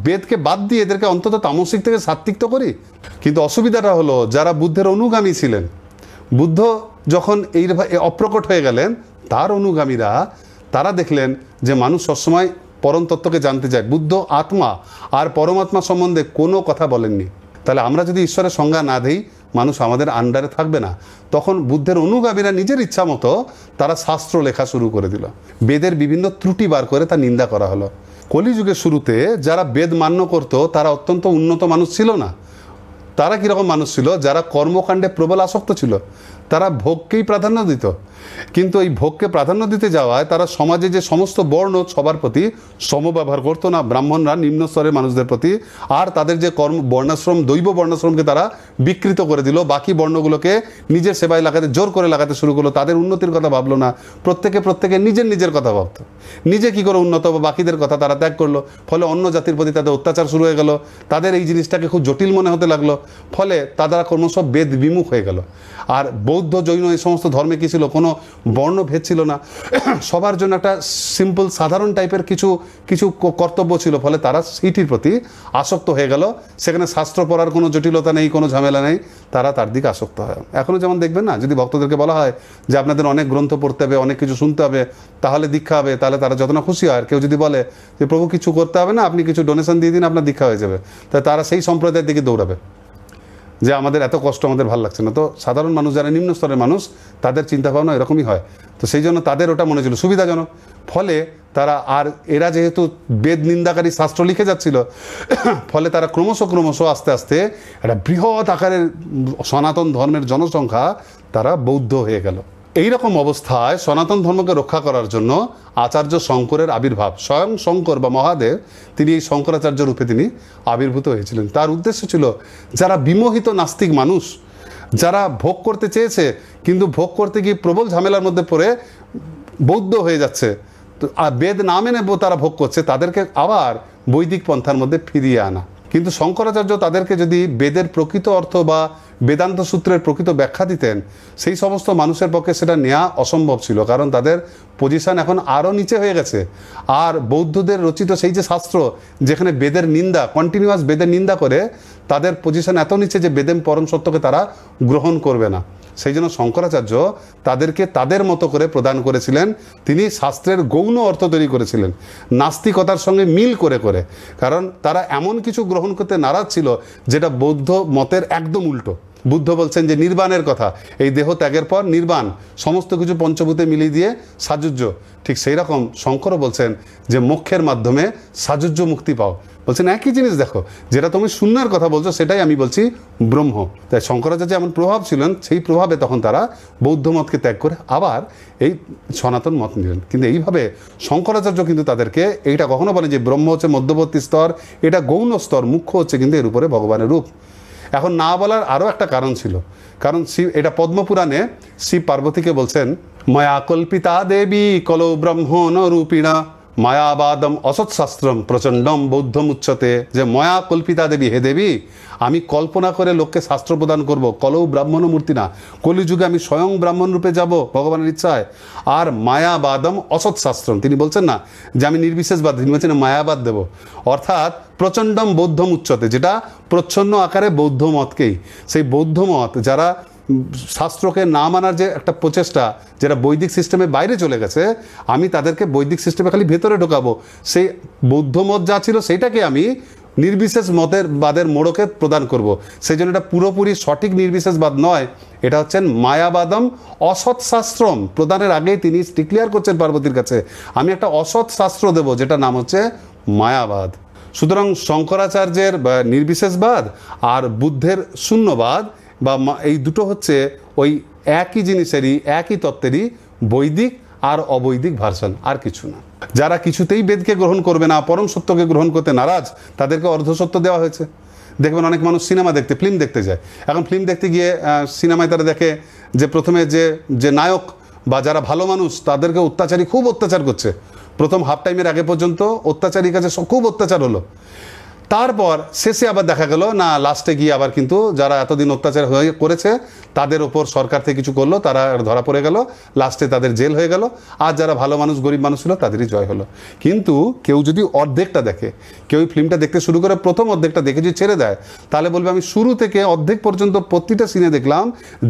বেদকে বাদ দিয়ে এদেরকে অন্তত তামসিক থেকে সাত্ত্বিক তো করি। কিন্তু অসুবিধাটা হলো যারা বুদ্ধের অনুগামী ছিলেন, বুদ্ধ যখন এই অপ্রকট হয়ে গেলেন, তার অনুগামীরা তারা দেখলেন যে মানুষ সবসময় পরম তত্ত্বকে জানতে চায়। বুদ্ধ আত্মা আর পরমাত্মা সম্বন্ধে কোনো কথা বলেননি। তাহলে আমরা যদি ঈশ্বরের সংজ্ঞা না দিই, মানুষ আমাদের আন্ডারে থাকবে না। তখন বুদ্ধের অনুগামীরা নিজের ইচ্ছা মতো তারা শাস্ত্র লেখা শুরু করে দিল, বেদের বিভিন্ন ত্রুটি বার করে তা নিন্দা করা হলো। কলিযুগের শুরুতে যারা বেদ মান্য করত তারা অত্যন্ত উন্নত মানুষ ছিল না। তারা কীরকম মানুষ ছিল? যারা কর্মকাণ্ডে প্রবল আসক্ত ছিল, তারা ভোগকেই প্রাধান্য দিত। কিন্তু এই ভোগকে প্রাধান্য দিতে যাওয়ায় তারা সমাজে যে সমস্ত বর্ণ, সবার প্রতি সমব্যবহার করতো না। ব্রাহ্মণরা নিম্ন স্তরের মানুষদের প্রতি, আর তাদের যে বর্ণাশ্রম, দৈব বর্ণাশ্রমকে তারা বিকৃত করে দিল। বাকি বর্ণগুলোকে নিজের সেবায় লাগাতে, জোর করে লাগাতে শুরু করলো। তাদের উন্নতির কথা ভাবলো না, প্রত্যেকে নিজের কথা ভাবতো। নিজে কি করে উন্নত হবে, বাকিদের কথা তারা ত্যাগ করলো। ফলে অন্য জাতির প্রতি তাদের অত্যাচার শুরু হয়ে গেল। তাদের এই জিনিসটাকে খুব জটিল মনে হতে লাগলো। ফলে তারা ক্রমশ বেদ বিমুখ হয়ে গেল। আর বৌদ্ধ, জৈন এই সমস্ত ধর্মে কী ছিল? কোনো বর্ণভেদ ছিল না। সবার জন্য একটা সিম্পল, সাধারণ টাইপের কিছু কর্তব্য ছিল। ফলে তারা সেইটির প্রতি আসক্ত হয়ে গেল। সেখানে শাস্ত্র পড়ার কোনো জটিলতা নেই, কোনো ঝামেলা নেই, তারা তার দিকে আসক্ত হয়। এখনও যেমন দেখবেন না, যদি ভক্তদেরকে বলা হয় যে আপনাদের অনেক গ্রন্থ পড়তে হবে, অনেক কিছু শুনতে হবে, তাহলে দীক্ষা হবে, তাহলে তারা যত না খুশি হয়। আর কেউ যদি বলে যে প্রভু কিছু করতে হবে না, আপনি কিছু ডোনেশন দিয়ে দিন, আপনার দীক্ষা হয়ে যাবে, তাই তারা সেই সম্প্রদায়ের দিকে দৌড়াবে যে আমাদের এত কষ্ট, আমাদের ভালো লাগছে না। তো সাধারণ মানুষ, যারা নিম্ন স্তরের মানুষ, তাদের চিন্তাভাবনা এরকমই হয়। তো সেই জন্য তাদের ওটা মনে ছিল সুবিধাজনক। ফলে তারা, আর এরা যেহেতু বেদ নিন্দাকারী শাস্ত্র লিখে যাচ্ছিল, ফলে তারা ক্রমশ আস্তে আস্তে একটা বৃহৎ আকারের সনাতন ধর্মের জনসংখ্যা তারা বৌদ্ধ হয়ে গেল। এইরকম অবস্থায় সনাতন ধর্মকে রক্ষা করার জন্য আচার্য শঙ্করের আবির্ভাব। স্বয়ং শঙ্কর বা মহাদেব, তিনি এই শঙ্করাচার্য রূপে তিনি আবির্ভূত হয়েছিলেন। তার উদ্দেশ্য ছিল যারা বিমোহিত নাস্তিক মানুষ, যারা ভোগ করতে চেয়েছে কিন্তু ভোগ করতে গিয়ে প্রবল ঝামেলার মধ্যে পড়ে বৌদ্ধ হয়ে যাচ্ছে, তো বেদ না মেনে তারা ভোগ করছে, তাদেরকে আবার বৈদিক পন্থার মধ্যে ফিরিয়ে আনা। কিন্তু শঙ্করাচার্য তাদেরকে যদি বেদের প্রকৃত অর্থ বা বেদান্ত সূত্রের প্রকৃত ব্যাখ্যা দিতেন, সেই সমস্ত মানুষের পক্ষে সেটা নেওয়া অসম্ভব ছিল, কারণ তাদের পজিশন এখন আরও নিচে হয়ে গেছে। আর বৌদ্ধদের রচিত সেই যে শাস্ত্র, যেখানে বেদের নিন্দা, কন্টিনিউয়াস বেদের নিন্দা করে, তাদের পজিশন এত নিচে যে বেদের পরম সত্যকে তারা গ্রহণ করবে না। সেই জন্য শঙ্করাচার্য তাদেরকে তাদের মতো করে প্রদান করেছিলেন। তিনি শাস্ত্রের গৌণ অর্থ তৈরি করেছিলেন নাস্তিকতার সঙ্গে মিল করে করে, কারণ তারা এমন কিছু গ্রহণ করতে নারাজ ছিল যেটা বৌদ্ধ মতের একদম উল্টো। বুদ্ধ বলছেন যে নির্বাণের কথা, এই দেহ ত্যাগের পর নির্বাণ, সমস্ত কিছু পঞ্চভূতে মিলিয়ে দিয়ে সাযুজ্য। ঠিক সেই রকম শঙ্করও বলছেন যে মোক্ষের মাধ্যমে সাযুজ্য মুক্তি পাও। বলছেন একই জিনিস দেখো, যেটা তুমি শূন্যের কথা বলছো সেটাই আমি বলছি ব্রহ্ম। তাই শঙ্করাচার্য এমন প্রভাব ছিলেন, সেই প্রভাবে তখন তারা বৌদ্ধ মতকে ত্যাগ করে আবার এই সনাতন মত নিলেন। কিন্তু এইভাবে শঙ্করাচার্য কিন্তু তাদেরকে এইটা কখনো বলেন যে ব্রহ্ম হচ্ছে মধ্যবর্তী স্তর, এটা গৌণ স্তর, মুখ্য হচ্ছে কিন্তু এর উপরে ভগবানের রূপ। এখন না বলার আরও একটা কারণ ছিল, কারণ শিব, এটা পদ্মপুরাণে শিব পার্বতীকে বলছেন, ময়া কল্পিতা দেবী কলৌ ব্রহ্মণ রূপিণা মায়াবাদম অসৎশাস্ত্রম প্রচণ্ডম বৌদ্ধম উচ্চতে, যে ময়া কল্পিতা দেবী, হে দেবী আমি কল্পনা করে লোককে শাস্ত্র প্রদান করব, কলৌ ব্রাহ্মণ মূর্তি না, কলিযুগে আমি স্বয়ং ব্রাহ্মণ রূপে যাব ভগবানের ইচ্ছায়। আর মায়াবাদম অসৎশাস্ত্রম, তিনি বলছেন না যে আমি নির্বিশেষবাদ, তিনি বলছেন মায়াবাদ দেব, অর্থাৎ প্রচণ্ডম বৌদ্ধম উচ্চতে, যেটা প্রচ্ছন্ন আকারে বৌদ্ধ মতকেই, সেই বৌদ্ধ মত যারা শাস্ত্রকে না মানার যে একটা প্রচেষ্টা, যেটা বৈদিক সিস্টেমে বাইরে চলে গেছে, আমি তাদেরকে বৈদিক সিস্টেমে খালি ভেতরে ঢোকাবো, সেই বৌদ্ধ মত যা ছিল সেইটাকে আমি নির্বিশেষ বাদের মোড়কে প্রদান করব। সেই জন্য এটা পুরোপুরি সঠিক নির্বিশেষবাদ নয়, এটা হচ্ছেন মায়াবাদম অসৎ শাস্ত্রম প্রদানের আগেই তিনি ডিক্লেয়ার করছেন পার্বতীর কাছে, আমি একটা অসৎ শাস্ত্র দেব, যেটা নাম হচ্ছে মায়াবাদ। সুতরাং শঙ্করাচার্যের নির্বিশেষবাদ আর বুদ্ধের শূন্যবাদ বা এই দুটো হচ্ছে ওই একই জিনিসেরই, একই তত্ত্বেরই বৈদিক আর অবৈদিক ভার্সন, আর কিছু না। যারা কিছুতেই বেদকে গ্রহণ করবে না, পরম সত্যকে গ্রহণ করতে নারাজ, তাদেরকে অর্ধসত্য দেওয়া হয়েছে। দেখবেন অনেক মানুষ সিনেমা দেখতে, ফিল্ম দেখতে যায়, এখন ফিল্ম দেখতে গিয়ে সিনেমায় তারা দেখে যে প্রথমে যে নায়ক বা যারা ভালো মানুষ তাদেরকে অত্যাচারী খুব অত্যাচার করছে, প্রথম হাফ টাইমের আগে পর্যন্ত অত্যাচারীর কাছে খুব অত্যাচার হলো, তারপর শেষে আবার দেখা গেল না, লাস্টে গিয়ে আবার কিন্তু যারা এতদিন অত্যাচার করেছে তাদের ওপর সরকার থেকে কিছু করলো, তারা ধরা পড়ে গেল, লাস্টে তাদের জেল হয়ে গেল, আর যারা ভালো মানুষ গরিব মানুষ ছিল তাদেরই জয় হলো। কিন্তু কেউ যদি অর্ধেকটা দেখে, কেউ এই ফিল্মটা দেখতে শুরু করে প্রথম অর্ধেকটা দেখে যদি ছেড়ে দেয়, তাহলে বলবে আমি শুরু থেকে অর্ধেক পর্যন্ত প্রতিটা সিনে দেখলাম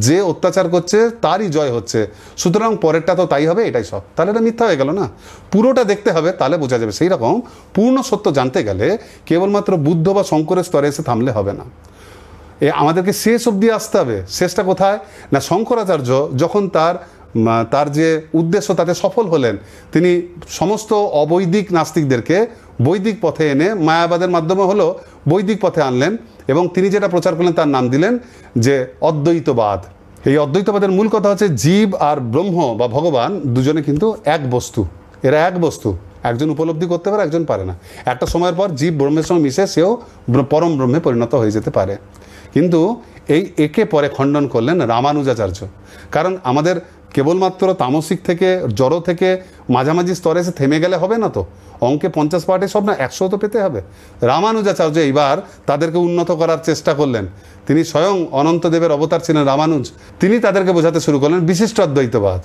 যে অত্যাচার করছে তারই জয় হচ্ছে, সুতরাং পরেরটা তো তাই হবে, এটাই সব, তাহলে এটা মিথ্যা হয়ে গেল না। পুরোটা দেখতে হবে, তাহলে বোঝা যাবে। সেই রকম পূর্ণ সত্য জানতে গেলে কেবলমাত্র বুদ্ধ বা শঙ্করের স্তরে এসে থামলে হবে না, আমাদেরকে শেষ অবধি আসতে হবে। শেষটা কোথায় না, শঙ্করাচার্য যখন তার যে উদ্দেশ্য তাতে সফল হলেন, তিনি সমস্ত অবৈদিক নাস্তিকদেরকে বৈদিক পথে এনে মায়াবাদের মাধ্যমে হলো বৈদিক পথে আনলেন, এবং তিনি যেটা প্রচার করলেন তার নাম দিলেন যে অদ্বৈতবাদ। এই অদ্বৈতবাদের মূল কথা হচ্ছে জীব আর ব্রহ্ম বা ভগবান দুজনে কিন্তু এক বস্তু, এরা এক বস্তু, একজন উপলব্ধি করতে পারে, একজন পারে না। একটা সময়ের পর জীব ব্রহ্মের সঙ্গে মিশে সেও পরম ব্রহ্মে পরিণত হয়ে যেতে পারে। কিন্তু একে পরে খণ্ডন করলেন রামানুজাচার্য, কারণ আমাদের কেবলমাত্র তামসিক থেকে জড় থেকে মাঝামাঝি স্তরে এসে থেমে গেলে হবে না, তো অঙ্কে 50 পার্টে সব না 100 তো পেতে হবে। রামানুজাচার্য এইবার তাদেরকে উন্নত করার চেষ্টা করলেন, তিনি স্বয়ং অনন্তদেবের অবতার ছিলেন রামানুজ, তিনি তাদেরকে বোঝাতে শুরু করলেন বিশিষ্ট অদ্বৈতবাদ।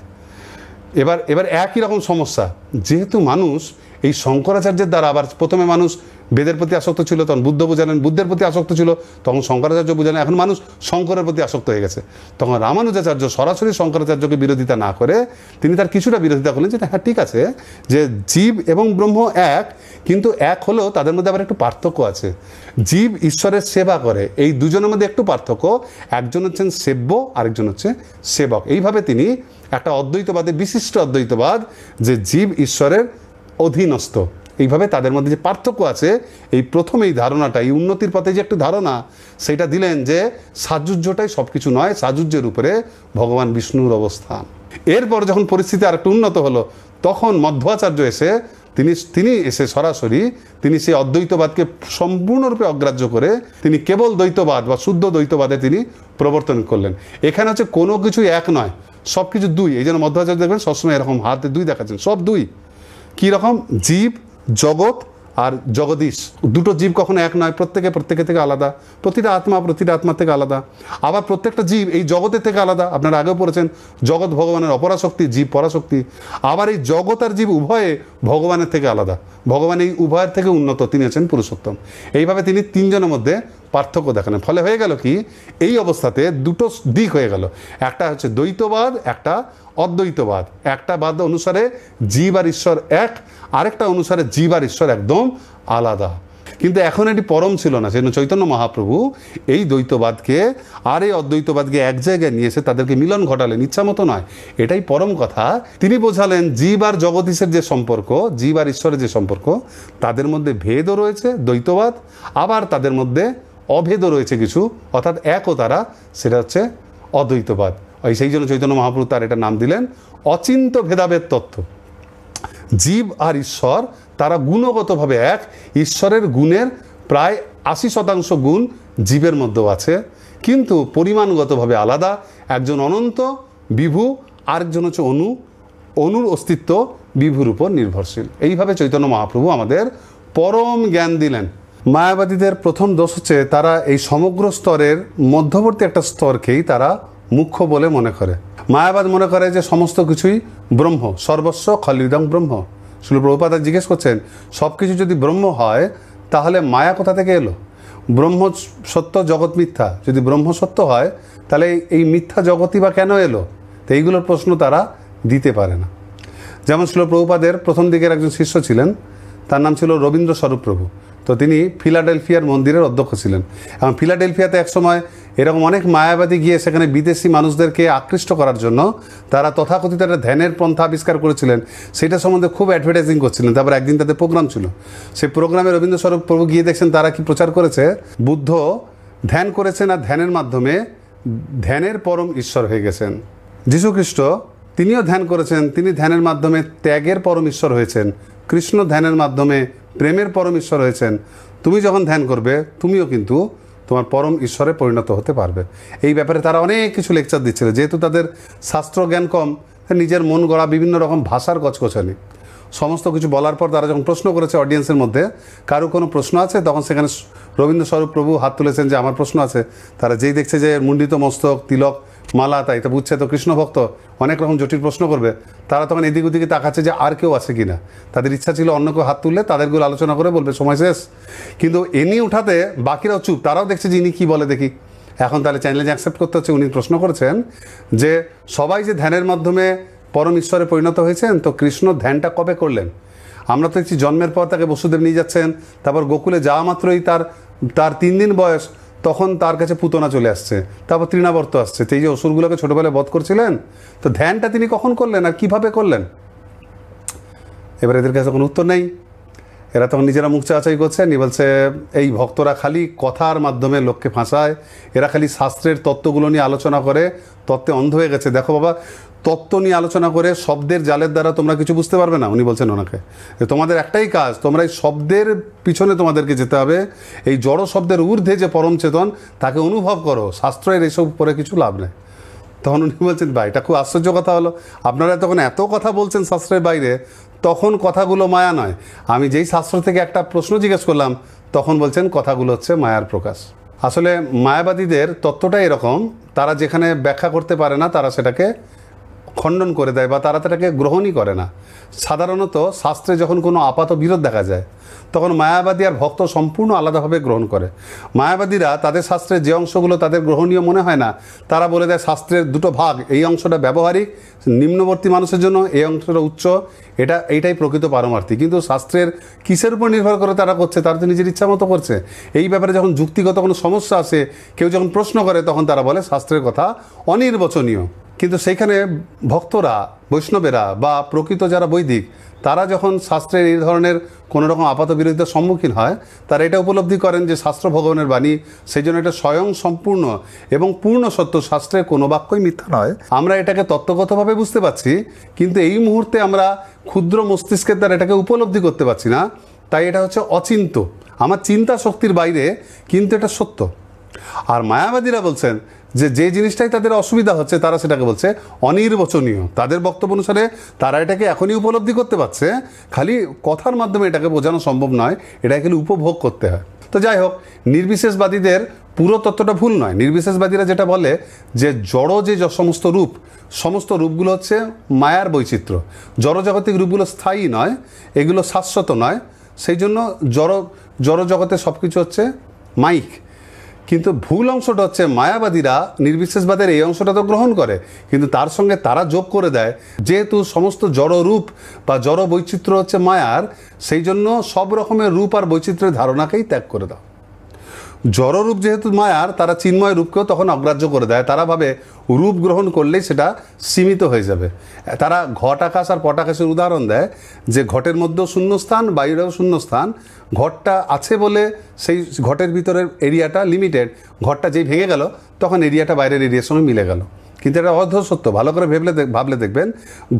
এবার একই রকম সমস্যা, যেহেতু মানুষ এই শঙ্করাচার্যের দ্বারা, আবার প্রথমে মানুষ বেদের প্রতি আসক্ত ছিল, তখন বুদ্ধ বোঝালেন, বুদ্ধের প্রতি আসক্ত ছিল, তখন শঙ্করাচার্য বোঝালেন, এখন মানুষ শঙ্করের প্রতি আসক্ত হয়ে গেছে, তখন রামানুজাচার্য সরাসরি শঙ্করাচার্যকে বিরোধিতা না করে তিনি তার কিছুটা বিরোধিতা করলেন, যে হ্যাঁ ঠিক আছে যে জীব এবং ব্রহ্ম এক, কিন্তু এক হলেও তাদের মধ্যে আবার একটু পার্থক্য আছে। জীব ঈশ্বরের সেবা করে, এই দুজনের মধ্যে একটু পার্থক্য, একজন হচ্ছেন সেব্য, আরেকজন হচ্ছে সেবক। এইভাবে তিনি একটা অদ্বৈতবাদে বিশিষ্ট অদ্বৈতবাদ, যে জীব ঈশ্বরের অধীনস্থ, এইভাবে তাদের মধ্যে যে পার্থক্য আছে, এই প্রথম এই ধারণাটা, এই উন্নতির পথে যে একটু ধারণা, সেটা দিলেন যে সাজুজ্যটাই সব কিছু নয়, সাজুজ্যের উপরে ভগবান বিষ্ণুর অবস্থান। এরপর যখন পরিস্থিতি আর একটু উন্নত হলো, তখন মধ্বাচার্য এসে তিনি এসে সরাসরি তিনি সেই অদ্বৈতবাদকে সম্পূর্ণরূপে অগ্রাহ্য করে তিনি কেবল দ্বৈতবাদ বা শুদ্ধ দ্বৈতবাদে তিনি প্রবর্তন করলেন। এখানে হচ্ছে কোনো কিছুই এক নয়, সব কিছু দুই। এই জন্য মধ্বাচার্য দেখবেন সবসময় এরকম হাতে দুই দেখাচ্ছেন, সব দুই। কী রকম? জীব, জগৎ আর জগদীশ, দুটো জীব কখনো এক নয়, প্রত্যেকে থেকে আলাদা, প্রতিটা আত্মা থেকে আলাদা, আবার প্রত্যেকটা জীব এই জগতের থেকে আলাদা। আপনারা আগেও পড়েছেন জগৎ ভগবানের অপরাশক্তি, জীব পরাশক্তি, আবার এই জগৎ আর জীব উভয়ে ভগবানের থেকে আলাদা, ভগবান এই উভয়ের থেকে উন্নত, তিনি হচ্ছেন পুরুষোত্তম। এইভাবে তিনি তিনজনের মধ্যে পার্থক্য দেখালেন। ফলে হয়ে গেল কি, এই অবস্থাতে দুটো দিক হয়ে গেল, একটা হচ্ছে দ্বৈতবাদ, একটা অদ্বৈতবাদ। একটা বাদ অনুসারে জীব আর ঈশ্বর এক, আরেকটা অনুসারে জীব আর ঈশ্বর একদম আলাদা। কিন্তু এখন এটি পরম ছিল না, সেজন্য চৈতন্য মহাপ্রভু এই দ্বৈতবাদকে আর এই অদ্বৈতবাদকে এক জায়গায় নিয়ে এসে তাদেরকে মিলন ঘটালেন, ইচ্ছা মতো নয়, এটাই পরম কথা। তিনি বোঝালেন জীব আর জগদীশের যে সম্পর্ক, জীব আর ঈশ্বরের যে সম্পর্ক, তাদের মধ্যে ভেদও রয়েছে দ্বৈতবাদ, আবার তাদের মধ্যে অভেদও রয়েছে কিছু, অর্থাৎ একও তারা, সেটা হচ্ছে অদ্বৈতবাদ। সেই জন্য চৈতন্য মহাপ্রভু তার এটা নাম দিলেন অচিন্ত ভেদাভেদ তত্ত্ব। জীব আর ঈশ্বর তারা গুণগতভাবে এক, ঈশ্বরের গুণের প্রায় 80% গুণ জীবের মধ্যেও আছে, কিন্তু পরিমাণগতভাবে আলাদা। একজন অনন্ত বিভু, আরেকজন হচ্ছে অনুর অস্তিত্ব বিভুর উপর নির্ভরশীল। এইভাবে চৈতন্য মহাপ্রভু আমাদের পরম জ্ঞান দিলেন। মায়াবাদীদের প্রথম দোষ হচ্ছে তারা এই সমগ্র স্তরের মধ্যবর্তী একটা স্তরকেই তারা মুখ্য বলে মনে করে। মায়াবাদ মনে করে যে সমস্ত কিছুই ব্রহ্ম, সর্বস্ব খলিদং ব্রহ্ম। শিল প্রভুপাদ জিজ্ঞেস করছেন, সব কিছু যদি ব্রহ্ম হয় তাহলে মায়া কোথা থেকে এলো? ব্রহ্ম সত্য, জগৎ মিথ্যা। যদি ব্রহ্ম সত্য হয় তাহলে এই মিথ্যা জগৎই বা কেন এলো? তো এইগুলোর প্রশ্ন তারা দিতে পারে না। যেমন শিল প্রভুপাদের প্রথম দিকের একজন শিষ্য ছিলেন, তার নাম ছিল রবীন্দ্র স্বরূপ প্রভু। তো তিনি ফিলাডেলফিয়ার মন্দিরের অধ্যক্ষ ছিলেন। এবং ফিলাডেলফিয়াতে একসময় এরকম অনেক মায়াবাদী গিয়ে সেখানে বিদেশি মানুষদেরকে আকৃষ্ট করার জন্য তারা তথাকথিত একটা ধ্যানের পন্থা আবিষ্কার করেছিলেন। সেটা সম্বন্ধে খুব অ্যাডভার্টাইজিং করছিলেন। তারপর একদিন তাদের প্রোগ্রাম ছিল, সেই প্রোগ্রামে রবীন্দ্র স্বরূপ প্রভু গিয়ে দেখছেন তারা কি প্রচার করেছে, বুদ্ধ ধ্যান করেছেন আর ধ্যানের মাধ্যমে ধ্যানের পরম ঈশ্বর হয়ে গেছেন। যীশুখ্রিস্ট তিনিও ধ্যান করেছেন, তিনি ধ্যানের মাধ্যমে ত্যাগের পরম ঈশ্বর হয়েছেন। কৃষ্ণ ধ্যানের মাধ্যমে প্রেমের পরম ঈশ্বর হয়েছেন। তুমি যখন ধ্যান করবে তুমিও কিন্তু তোমার পরম ঈশ্বরে পরিণত হতে পারবে। এই ব্যাপারে তারা অনেক কিছু লেকচার দিচ্ছিল। যেহেতু তাদের শাস্ত্র জ্ঞান কম, নিজের মন গড়া বিভিন্ন রকম ভাষার কচকচানি সমস্ত কিছু বলার পর তারা যখন প্রশ্ন করেছে অডিয়েন্সের মধ্যে, কারো কোনো প্রশ্ন আছে, তখন সেখানে রবীন্দ্র স্বরূপ প্রভু হাত তুলেছেন যে আমার প্রশ্ন আছে। তারা যেই দেখছে যে মুন্ডিত মস্তক, তিলক, মালা, তাই তো বুঝছে তো কৃষ্ণ ভক্ত, অনেক রকম জটিল প্রশ্ন করবে। তারা তখন এদিক ওদিকে তাকাচ্ছে যে আর কেউ আছে কিনা। তাদের ইচ্ছা ছিল অন্য কেউ হাত তুললে তাদেরগুলো আলোচনা করে বলবে সময় শেষ। কিন্তু এনি উঠাতে বাকিরাও চুপ, তারাও দেখছে যে ইনি কী বলে দেখি। এখন তাহলে চ্যালেঞ্জ অ্যাকসেপ্ট করতে হচ্ছে। উনি প্রশ্ন করেছেন যে সবাই যে ধ্যানের মাধ্যমে পরম ঈশ্বরে পরিণত হয়েছেন, তো কৃষ্ণ ধ্যানটা কবে করলেন? আমরা তো দেখছি জন্মের পর তাকে বসুদেব নিয়ে যাচ্ছেন, তারপর গোকুলে যাওয়া মাত্রই তার 3 দিন বয়স, তখন তার কাছে পুতনা চলে আসছে, তারপর তৃণাবর্ত আসছে। তো এই যে অসুরগুলোকে ছোটোবেলায় বধ করছিলেন, তো ধ্যানটা তিনি কখন করলেন আর কীভাবে করলেন? এবার এদের কাছে কোনো উত্তর নেই। এরা তখন নিজেরা মুখ চাচাই করছে, নি বলছে এই ভক্তরা খালি কথার মাধ্যমে লোককে ফাঁসায়, এরা খালি শাস্ত্রের তত্ত্বগুলো নিয়ে আলোচনা করে তত্ত্বে অন্ধ হয়ে গেছে। দেখো বাবা, তত্ত্ব নিয়ে আলোচনা করে শব্দের জালের দ্বারা তোমরা কিছু বুঝতে পারবে না। উনি বলছেন ওনাকে তোমাদের একটাই কাজ, তোমরা এই শব্দের পিছনে তোমাদেরকে যেতে হবে। এই জড় শব্দের ঊর্ধ্বে যে পরম চেতন তাকে অনুভব করো, শাস্ত্রের এইসব পরে কিছু লাভ নেই। তখন উনি বলছেন ভাই, এটা খুব আশ্চর্য কথা হলো, আপনারা তখন এত কথা বলছেন শাস্ত্রের বাইরে, তখন কথাগুলো মায়া নয়। আমি যেই শাস্ত্র থেকে একটা প্রশ্ন জিজ্ঞেস করলাম তখন বলছেন কথাগুলো হচ্ছে মায়ার প্রকাশ। আসলে মায়াবাদীদের তত্ত্বটা এরকম, তারা যেখানে ব্যাখ্যা করতে পারে না তারা সেটাকে খণ্ডন করে দেয় বা তারা সেটাকে গ্রহণই করে না। সাধারণত শাস্ত্রে যখন কোনো আপাত বিরোধ দেখা যায় তখন মায়াবাদী আর ভক্ত সম্পূর্ণ আলাদাভাবে গ্রহণ করে। মায়াবাদীরা তাদের শাস্ত্রের যে অংশগুলো তাদের গ্রহণীয় মনে হয় না, তারা বলে দেয় শাস্ত্রের দুটো ভাগ, এই অংশটা ব্যবহারিক নিম্নবর্তী মানুষের জন্য, এই অংশটা উচ্চ, এইটাই প্রকৃত পারমার্থিক। কিন্তু শাস্ত্রের কিসের উপর নির্ভর করে তারা করছে? তারা তো নিজের ইচ্ছা মতো করছে। এই ব্যাপারে যখন যুক্তিগত কোনো সমস্যা আসে, কেউ যখন প্রশ্ন করে, তখন তারা বলে শাস্ত্রের কথা অনির্বচনীয়। কিন্তু সেইখানে ভক্তরা, বৈষ্ণবেরা বা প্রকৃত যারা বৈদিক, তারা যখন শাস্ত্রের এই ধরনের কোনো রকম আপাত বিরোধিতার সম্মুখীন হয়, তারা এটা উপলব্ধি করেন যে শাস্ত্র ভগবানের বাণী, সেই জন্য এটা স্বয়ং সম্পূর্ণ এবং পূর্ণ সত্য। শাস্ত্রের কোনো বাক্যই মিথ্যা নয়। আমরা এটাকে তত্ত্বগতভাবে বুঝতে পারছি, কিন্তু এই মুহূর্তে আমরা ক্ষুদ্র মস্তিষ্কের দ্বারা এটাকে উপলব্ধি করতে পারছি না। তাই এটা হচ্ছে অচিন্ত, আমার চিন্তা শক্তির বাইরে, কিন্তু এটা সত্য। আর মায়াবাদীরা বলছেন যে জিনিসটাই তাদের অসুবিধা হচ্ছে তারা সেটাকে বলছে অনির্বচনীয়। তাদের বক্তব্য অনুসারে তারা এটাকে এখনই উপলব্ধি করতে পারছে, খালি কথার মাধ্যমে এটাকে বোঝানো সম্ভব নয়, এটাকে খালি উপভোগ করতে হয়। তো যাই হোক, নির্বিশেষবাদীদের পুরো তত্ত্বটা ভুল নয়। নির্বিশেষবাদীরা যেটা বলে যে জড় যে সমস্ত রূপগুলো হচ্ছে মায়ার বৈচিত্র্য, জড়জাগতিক রূপগুলো স্থায়ী নয়, এগুলো শাশ্বত নয়। সেই জন্য জড় জগতে সব কিছু হচ্ছে মাইক। কিন্তু ভুল অংশটা হচ্ছে মায়াবাদীরা নির্বিশেষবাদের এই অংশটা তো গ্রহণ করে, কিন্তু তার সঙ্গে তারা যোগ করে দেয় যেহেতু সমস্ত জড় রূপ বা জড় বৈচিত্র্য হচ্ছে মায়ার, সেই জন্য সব রকমের রূপ আর বৈচিত্র্যের ধারণাকেই ত্যাগ করে দাও। জড়রূপ যেহেতু মায়ার, তারা চিন্ময় রূপকেও তখন অগ্রাহ্য করে দেয়। তারা ভাবে রূপ গ্রহণ করলেই সেটা সীমিত হয়ে যাবে। তারা ঘট আকাশ আর পট আকাশের উদাহরণ দেয় যে ঘটের মধ্যেও শূন্যস্থান, বাইরেও শূন্যস্থান। ঘটটা আছে বলে সেই ঘটের ভিতরের এরিয়াটা লিমিটেড, ঘরটা যেই ভেঙে গেল তখন এরিয়াটা বাইরের এরিয়ার সঙ্গে মিলে গেল। কিন্তু এটা অর্ধ সত্য। ভালো করে ভাবলে দেখবেন,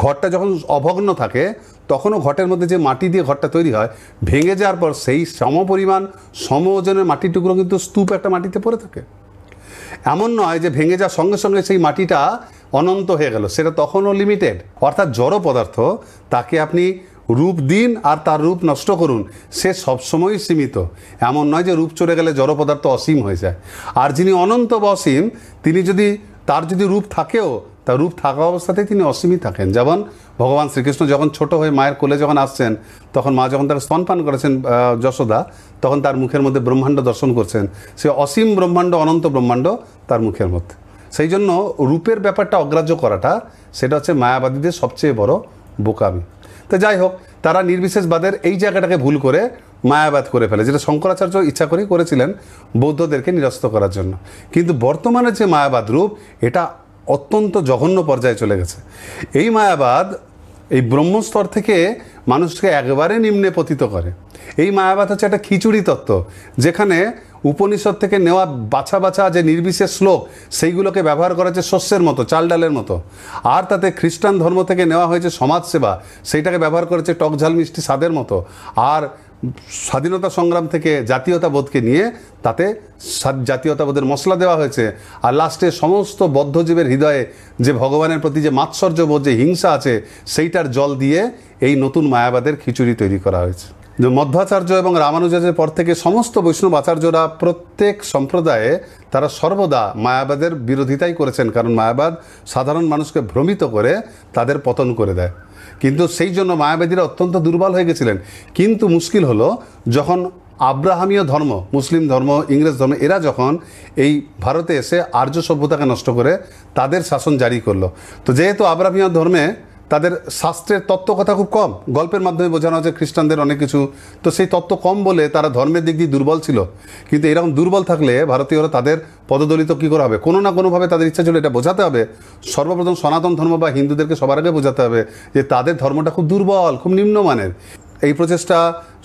ঘরটা যখন অভগ্ন থাকে তখনও ঘটের মধ্যে যে মাটি দিয়ে ঘরটা তৈরি হয়, ভেঙে যাওয়ার পর সেই সমপরিমাণ সম ওজনের মাটির টুকরো কিন্তু স্তূপ একটা মাটিতে পড়ে থাকে। এমন নয় যে ভেঙে যাওয়ার সঙ্গে সঙ্গে সেই মাটিটা অনন্ত হয়ে গেল, সেটা তখনও লিমিটেড। অর্থাৎ জড় পদার্থ, তাকে আপনি রূপ দিন আর তার রূপ নষ্ট করুন, সে সবসময়ই সীমিত। এমন নয় যে রূপ চলে গেলে জড় পদার্থ অসীম হয়ে যায়। আর যিনি অনন্ত বা অসীম, তিনি যদি তার যদি রূপ থাকেও, তার রূপ থাকা অবস্থাতেই তিনি অসীমই থাকেন। যেমন ভগবান শ্রীকৃষ্ণ যখন ছোট হয়ে মায়ের কোলে যখন আসছেন, তখন মা যখন তাকে স্তনপান করেছেন যশোদা, তখন তার মুখের মধ্যে ব্রহ্মাণ্ড দর্শন করছেন। সে অসীম ব্রহ্মাণ্ড, অনন্ত ব্রহ্মাণ্ড তার মুখের মধ্যে। সেই জন্য রূপের ব্যাপারটা অগ্রাহ্য করাটা, সেটা হচ্ছে মায়াবাদীদের সবচেয়ে বড় বোকামি। তো যাই হোক, তারা নির্বিশেষবাদের এই জায়গাটাকে ভুল করে মায়াবাদ করে ফেলে, যেটা শঙ্করাচার্য ইচ্ছা করেই করেছিলেন বৌদ্ধদেরকে নিরস্ত করার জন্য। কিন্তু বর্তমানে যে মায়াবাদ রূপ, এটা অত্যন্ত জঘন্য পর্যায়ে চলে গেছে। এই মায়াবাদ এই ব্রহ্মস্তর থেকে মানুষকে একবারে নিম্নে পতিত করে। এই মায়াবাদ হচ্ছে একটা খিচুড়ি তত্ত্ব, যেখানে উপনিষদ থেকে নেওয়া বাছা বাছা যে নির্বিশেষ শ্লোক, সেইগুলোকে ব্যবহার করা হচ্ছে শস্যের মতো, চাল ডালের মতো। আর তাতে খ্রিস্টান ধর্ম থেকে নেওয়া হয়েছে সমাজসেবা, সেইটাকে ব্যবহার করেছে টক ঝাল মিষ্টি স্বাদের মতো। আর স্বাধীনতা সংগ্রাম থেকে জাতীয়তাবোধকে নিয়ে তাতে জাতীয়তাবোধের মশলা দেওয়া হয়েছে। আর লাস্টে সমস্ত বদ্ধজীবের হৃদয়ে যে ভগবানের প্রতি যে মাৎসর্যবোধ, যে হিংসা আছে, সেইটার জল দিয়ে এই নতুন মায়াবাদের খিচুড়ি তৈরি করা হয়েছে। যে মধ্বাচার্য এবং রামানুজাচার্যের পর থেকে সমস্ত বৈষ্ণব আচার্যরা প্রত্যেক সম্প্রদায়ে তারা সর্বদা মায়াবাদের বিরোধিতাই করেছেন, কারণ মায়াবাদ সাধারণ মানুষকে ভ্রমিত করে তাদের পতন করে দেয়। কিন্তু সেই জন্য মায়াবাদীরা অত্যন্ত দুর্বল হয়ে গেছিলেন। কিন্তু মুশকিল হলো, যখন আব্রাহামীয় ধর্ম, মুসলিম ধর্ম, ইংরেজ ধর্ম, এরা যখন এই ভারতে এসে আর্য সভ্যতাকে নষ্ট করে তাদের শাসন জারি করলো, তো যেহেতু আব্রাহামীয় ধর্মে তাদের শাস্ত্রের তত্ত্ব কথা খুব কম, গল্পের মাধ্যমে বোঝানো হচ্ছে খ্রিস্টানদের অনেক কিছু, তো সেই তত্ত্ব কম বলে তারা ধর্মের দিক দিয়ে দুর্বল ছিল। কিন্তু এরকম দুর্বল থাকলে ভারতীয়রা তাদের পদদলিত কী করে হবে? কোনো না কোনোভাবে তাদের ইচ্ছা ছিল এটা বোঝাতে হবে। সর্বপ্রথম সনাতন ধর্ম বা হিন্দুদেরকে সবার আগে বোঝাতে হবে যে তাদের ধর্মটা খুব দুর্বল, খুব নিম্নমানের। এই প্রচেষ্টা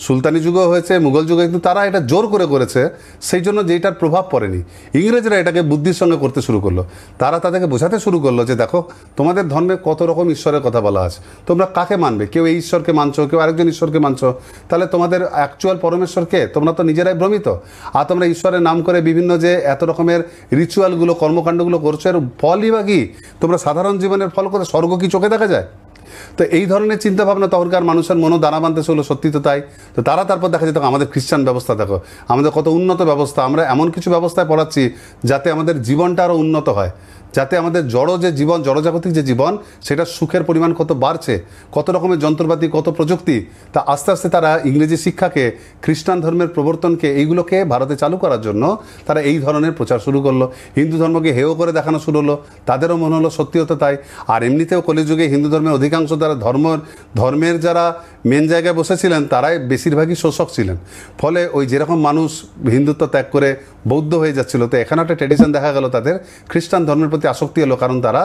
সুলতানি যুগেও হয়েছে, মুঘল যুগে, কিন্তু তারা এটা জোর করে করেছে, সেই জন্য যেটার প্রভাব পড়েনি। ইংরেজরা এটাকে বুদ্ধির সঙ্গে করতে শুরু করলো। তারা তাদেরকে বোঝাতে শুরু করলো যে দেখো, তোমাদের ধর্মে কত রকম ঈশ্বরের কথা বলা আছে, তোমরা কাকে মানবে? কেউ এই ঈশ্বরকে মানছো, কেউ আরেকজন ঈশ্বরকে মানছো, তাহলে তোমাদের অ্যাকচুয়াল পরমেশ্বরকে? তোমরা তো নিজেরাই ভ্রমিত। আর তোমরা ঈশ্বরের নাম করে বিভিন্ন যে এত রকমের রিচুয়ালগুলো, কর্মকাণ্ডগুলো করছো, এর ফলই বা কি? তোমরা সাধারণ জীবনের ফল করে স্বর্গ কি চোখে দেখা যায়? তো এই ধরনের চিন্তাভাবনা তখনকার মানুষের মনও দানা বাঁধতে হলো, সত্যি তো তাই। তো তারা তারপর দেখা যেত আমাদের খ্রিস্টান ব্যবস্থা দেখো, আমাদের কত উন্নত ব্যবস্থা, আমরা এমন কিছু ব্যবস্থায় পড়াচ্ছি যাতে আমাদের জীবনটা আরও উন্নত হয়, যাতে আমাদের জড় যে জীবন, জড়জাগতিক যে জীবন, সেটা সুখের পরিমাণ কত বাড়ছে, কত রকমের যন্ত্রপাতি, কত প্রযুক্তি। তা আস্তে আস্তে তারা ইংরেজি শিক্ষাকে, খ্রিস্টান ধর্মের প্রবর্তনকে, এইগুলোকে ভারতে চালু করার জন্য তারা এই ধরনের প্রচার শুরু করলো। হিন্দু ধর্মকে হেয় করে দেখানো শুরু হলো, তাদেরও মনে হলো সত্যি হতো তাই। আর এমনিতেও কলিযুগে হিন্দু ধর্মের অধিকাংশ যারা ধর্মের যারা মেন জায়গায় বসেছিলেন, তারাই বেশিরভাগই শোষক ছিলেন। ফলে ওই যেরকম মানুষ হিন্দুত্ব ত্যাগ করে বৌদ্ধ হয়ে যাচ্ছিল, তো এখানে একটা ট্র্যাডিশন দেখা গেল তাদের খ্রিস্টান ধর্মের প্রতি আসক্তি এলো, কারণ তারা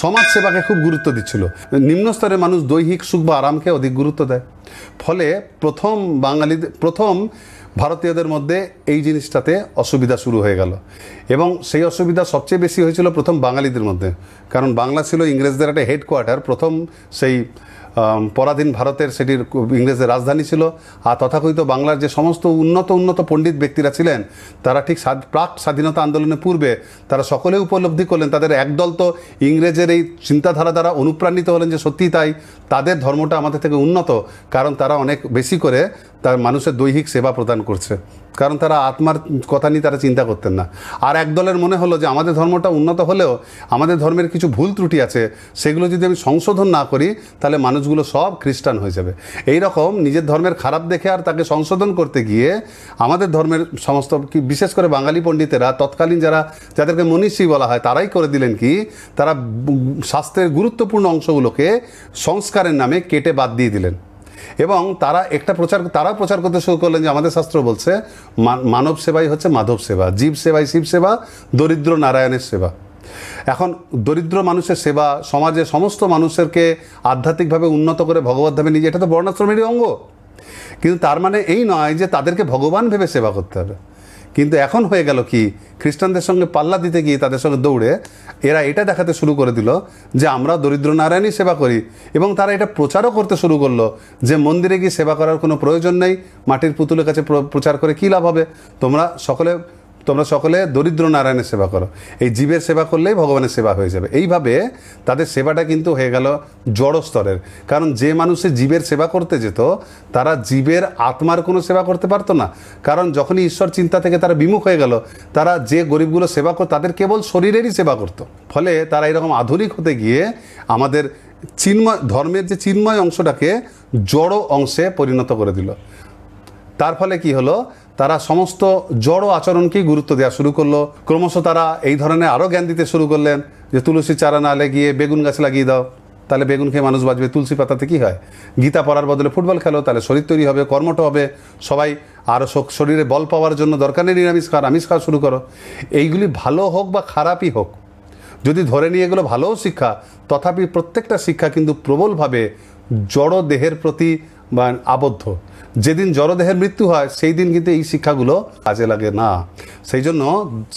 সমাজ সেবাকে খুব গুরুত্ব দিচ্ছিল। নিম্ন স্তরের মানুষ দৈহিক সুখ বা আরামকে অধিক গুরুত্ব দেয়। ফলে প্রথম ভারতীয়দের মধ্যে এই জিনিসটাতে অসুবিধা শুরু হয়ে গেল। এবং সেই অসুবিধা সবচেয়ে বেশি হয়েছিল প্রথম বাঙালিদের মধ্যে, কারণ বাংলা ছিল ইংরেজদের একটা হেডকোয়ার্টার। প্রথম সেই পরাধীন ভারতের সেটির ইংরেজের রাজধানী ছিল। আর তথাকথিত বাংলার যে সমস্ত উন্নত পণ্ডিত ব্যক্তিরা ছিলেন, তারা ঠিক প্রাক স্বাধীনতা আন্দোলনের পূর্বে তারা সকলে উপলব্ধি করলেন, তাদের একদল তো ইংরেজের এই চিন্তাধারা দ্বারা অনুপ্রাণিত হলেন যে সত্যি তাই, তাদের ধর্মটা আমাদের থেকে উন্নত, কারণ তারা অনেক বেশি করে তার মানুষের দৈহিক সেবা প্রদান করছে, কারণ তারা আত্মার কথা নিয়ে তারা চিন্তা করতেন না। আর একদলের মনে হলো যে আমাদের ধর্মটা উন্নত হলেও আমাদের ধর্মের কিছু ভুল ত্রুটি আছে, সেগুলো যদি আমি সংশোধন না করি, তাহলে মানুষগুলো সব খ্রিস্টান হয়ে যাবে। এই রকম নিজের ধর্মের খারাপ দেখে আর তাকে সংশোধন করতে গিয়ে আমাদের ধর্মের সমস্ত, বিশেষ করে বাঙালি পণ্ডিতেরা, তৎকালীন যাদেরকে মনীষী বলা হয়, তারাই করে দিলেন কি, তারা শাস্ত্রের গুরুত্বপূর্ণ অংশগুলোকে সংস্কারের নামে কেটে বাদ দিয়ে দিলেন। এবং তারাও প্রচার করতে শুরু করলেন যে আমাদের শাস্ত্র বলছে মানব সেবাই হচ্ছে মাধব সেবা, জীব সেবাই শিব সেবা, দরিদ্র নারায়ণের সেবা। এখন দরিদ্র মানুষের সেবা, সমাজে সমস্ত মানুষেরকে আধ্যাত্মিকভাবে উন্নত করে ভগবত ধামে নিয়ে, এটা তো বর্ণাশ্রমেরই অঙ্গ। কিন্তু তার মানে এই নয় যে তাদেরকে ভগবান ভেবে সেবা করতে হবে। কিন্তু এখন হয়ে গেল কি, খ্রিস্টানদের সঙ্গে পাল্লা দিতে গিয়ে তাদের সঙ্গে দৌড়ে এরা এটা দেখাতে শুরু করে দিল যে আমরা দরিদ্র নারায়ণই সেবা করি। এবং তারা এটা প্রচারও করতে শুরু করলো যে মন্দিরে গিয়ে সেবা করার কোনো প্রয়োজন নেই, মাটির পুতুলের কাছে প্রচার করে কী লাভ হবে, তোমরা সকলে তোমরা সকলে দরিদ্র নারায়ণের সেবা করো। এই জীবের সেবা করলেই ভগবানের সেবা হয়ে যাবে। এইভাবে তাদের সেবাটা কিন্তু হয়ে গেল জড় স্তরের। কারণ যে মানুষে জীবের সেবা করতে যেত তারা জীবের আত্মার কোনো সেবা করতে পারতো না। কারণ যখনই ঈশ্বর চিন্তা থেকে তারা বিমুখ হয়ে গেল, তারা যে গরিবগুলো সেবা করতো তাদের কেবল শরীরেরই সেবা করতো। ফলে তারা এরকম আধুনিক হতে গিয়ে আমাদের চিন্ময় ধর্মের যে চিন্ময় অংশটাকে জড় অংশে পরিণত করে দিল। তার ফলে কি হলো, তারা সমস্ত জড় আচরণকেই গুরুত্ব দেওয়া শুরু করলো। ক্রমশ তারা এই ধরনের আরও জ্ঞান দিতে শুরু করলেন যে তুলসী চারা না লাগিয়ে বেগুন গাছ লাগিয়ে দাও, তাহলে বেগুন খেয়ে মানুষ বাঁচবে। তুলসী পাতাতে কী হয়, গীতা পড়ার বদলে ফুটবল খেলো, তাহলে শরীর তৈরি হবে, কর্মঠ হবে সবাই। আরও শরীরে বল পাওয়ার জন্য দরকার নেই নিরামিষ খাওয়ার, আমিষ খাওয়া শুরু করো। এইগুলি ভালো হোক বা খারাপই হোক, যদি ধরে নিয়ে এগুলো ভালোও শিক্ষা, তথাপি প্রত্যেকটা শিক্ষা কিন্তু প্রবলভাবে জড় দেহের প্রতি বা আবদ্ধ। যেদিন জড়দেহের মৃত্যু হয় সেই দিন কিন্তু এই শিক্ষাগুলো কাজে লাগে না। সেই জন্য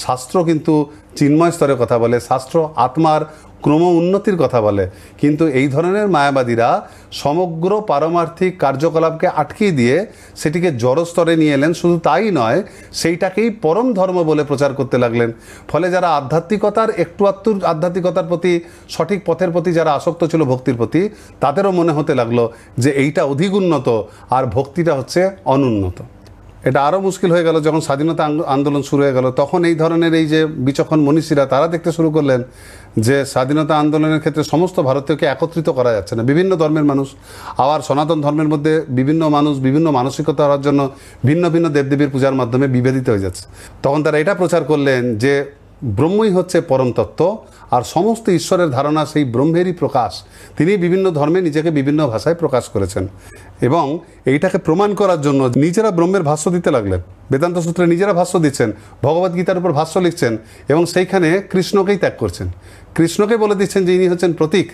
শাস্ত্র কিন্তু চিন্ময় স্তরে কথা বলে, শাস্ত্র আত্মার ক্রম উন্নতির কথা বলে। কিন্তু এই ধরনের মায়াবাদীরা সমগ্র পারমার্থিক কার্যকলাপকে আটকিয়ে দিয়ে সেটিকে জড় স্তরে নিয়ে এলেন। শুধু তাই নয়, সেইটাকেই পরম ধর্ম বলে প্রচার করতে লাগলেন। ফলে যারা আধ্যাত্মিকতার একটু আধটু আধ্যাত্মিকতার প্রতি, সঠিক পথের প্রতি যারা আসক্ত ছিল, ভক্তির প্রতি, তাদেরও মনে হতে লাগলো যে এইটা অধিক উন্নত আর ভক্তিটা হচ্ছে অনুন্নত। এটা আরও মুশকিল হয়ে গেল যখন স্বাধীনতা আন্দোলন শুরু হয়ে গেল। তখন এই ধরনের এই যে বিচক্ষণ মনীষীরা তারা দেখতে শুরু করলেন যে স্বাধীনতা আন্দোলনের ক্ষেত্রে সমস্ত ভারতীয়কে একত্রিত করা যাচ্ছে না, বিভিন্ন ধর্মের মানুষ। আবার সনাতন ধর্মের মধ্যে বিভিন্ন মানুষ বিভিন্ন মানসিকতা হওয়ার জন্য ভিন্ন ভিন্ন দেবদেবীর পূজার মাধ্যমে বিভেদিত হয়ে যাচ্ছে। তখন তারা এটা প্রচার করলেন যে ব্রহ্মই হচ্ছে পরম তত্ত্ব, আর সমস্ত ঈশ্বরের ধারণা সেই ব্রহ্মেরই প্রকাশ। তিনি বিভিন্ন ধর্মে নিজেকে বিভিন্ন ভাষায় প্রকাশ করেছেন এবং এইটাকে প্রমাণ করার জন্য নিজেরা ব্রহ্মের ভাষ্য দিতে লাগলেন। বেদান্ত সূত্রে নিজেরা ভাষ্য দিচ্ছেন, ভগবদ্গীতার উপর ভাষ্য লিখছেন এবং সেইখানে কৃষ্ণকেই ত্যাগ করছেন। কৃষ্ণকে বলে দিচ্ছেন যে ইনি হচ্ছেন প্রতীক।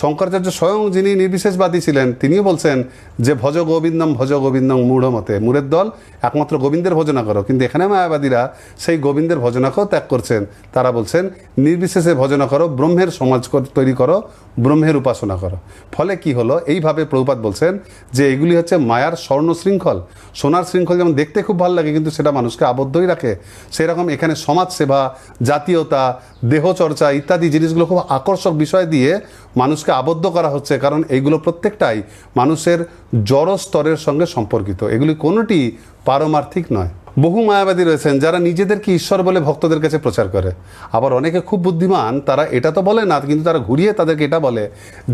শঙ্করাচার্য স্বয়ং যিনি নির্বিশেষবাদী ছিলেন তিনিও বলছেন যে ভজ গোবিন্দম মূঢ় মতে, মূঢ়ের দল একমাত্র গোবিন্দের ভজনা করো। কিন্তু এখানে মায়াবাদীরা সেই গোবিন্দের ভজনাকেও ত্যাগ করছেন। তারা বলছেন নির্বিশেষে ভজনা করো, ব্রহ্মের সমাজ তৈরি করো, ব্রহ্মের উপাসনা করো। ফলে কি হলো, এইভাবে প্রভুপাদ বলছেন যে এগুলি হচ্ছে মায়ার স্বর্ণ শৃঙ্খল। সোনার শৃঙ্খল যেমন দেখতে খুব ভালো লাগে কিন্তু সেটা মানুষকে আবদ্ধই রাখে, সেরকম এখানে সমাজ সেবা, জাতীয়তা, দেহচর্চা ইত্যাদি জিনিসগুলো খুব আকর্ষক বিষয় দিয়ে মানুষকে আবদ্ধ করা হচ্ছে। কারণ এইগুলো প্রত্যেকটাই মানুষের জড় স্তরের সঙ্গে সম্পর্কিত, এগুলি কোনোটি পারমার্থিক নয়। বহু মায়াবাদী রয়েছেন যারা নিজেদেরকে ঈশ্বর বলে ভক্তদের কাছে প্রচার করে। আবার অনেকে খুব বুদ্ধিমান, তারা এটা তো বলে না, কিন্তু তারা ঘুরিয়ে তাদেরকে এটা বলে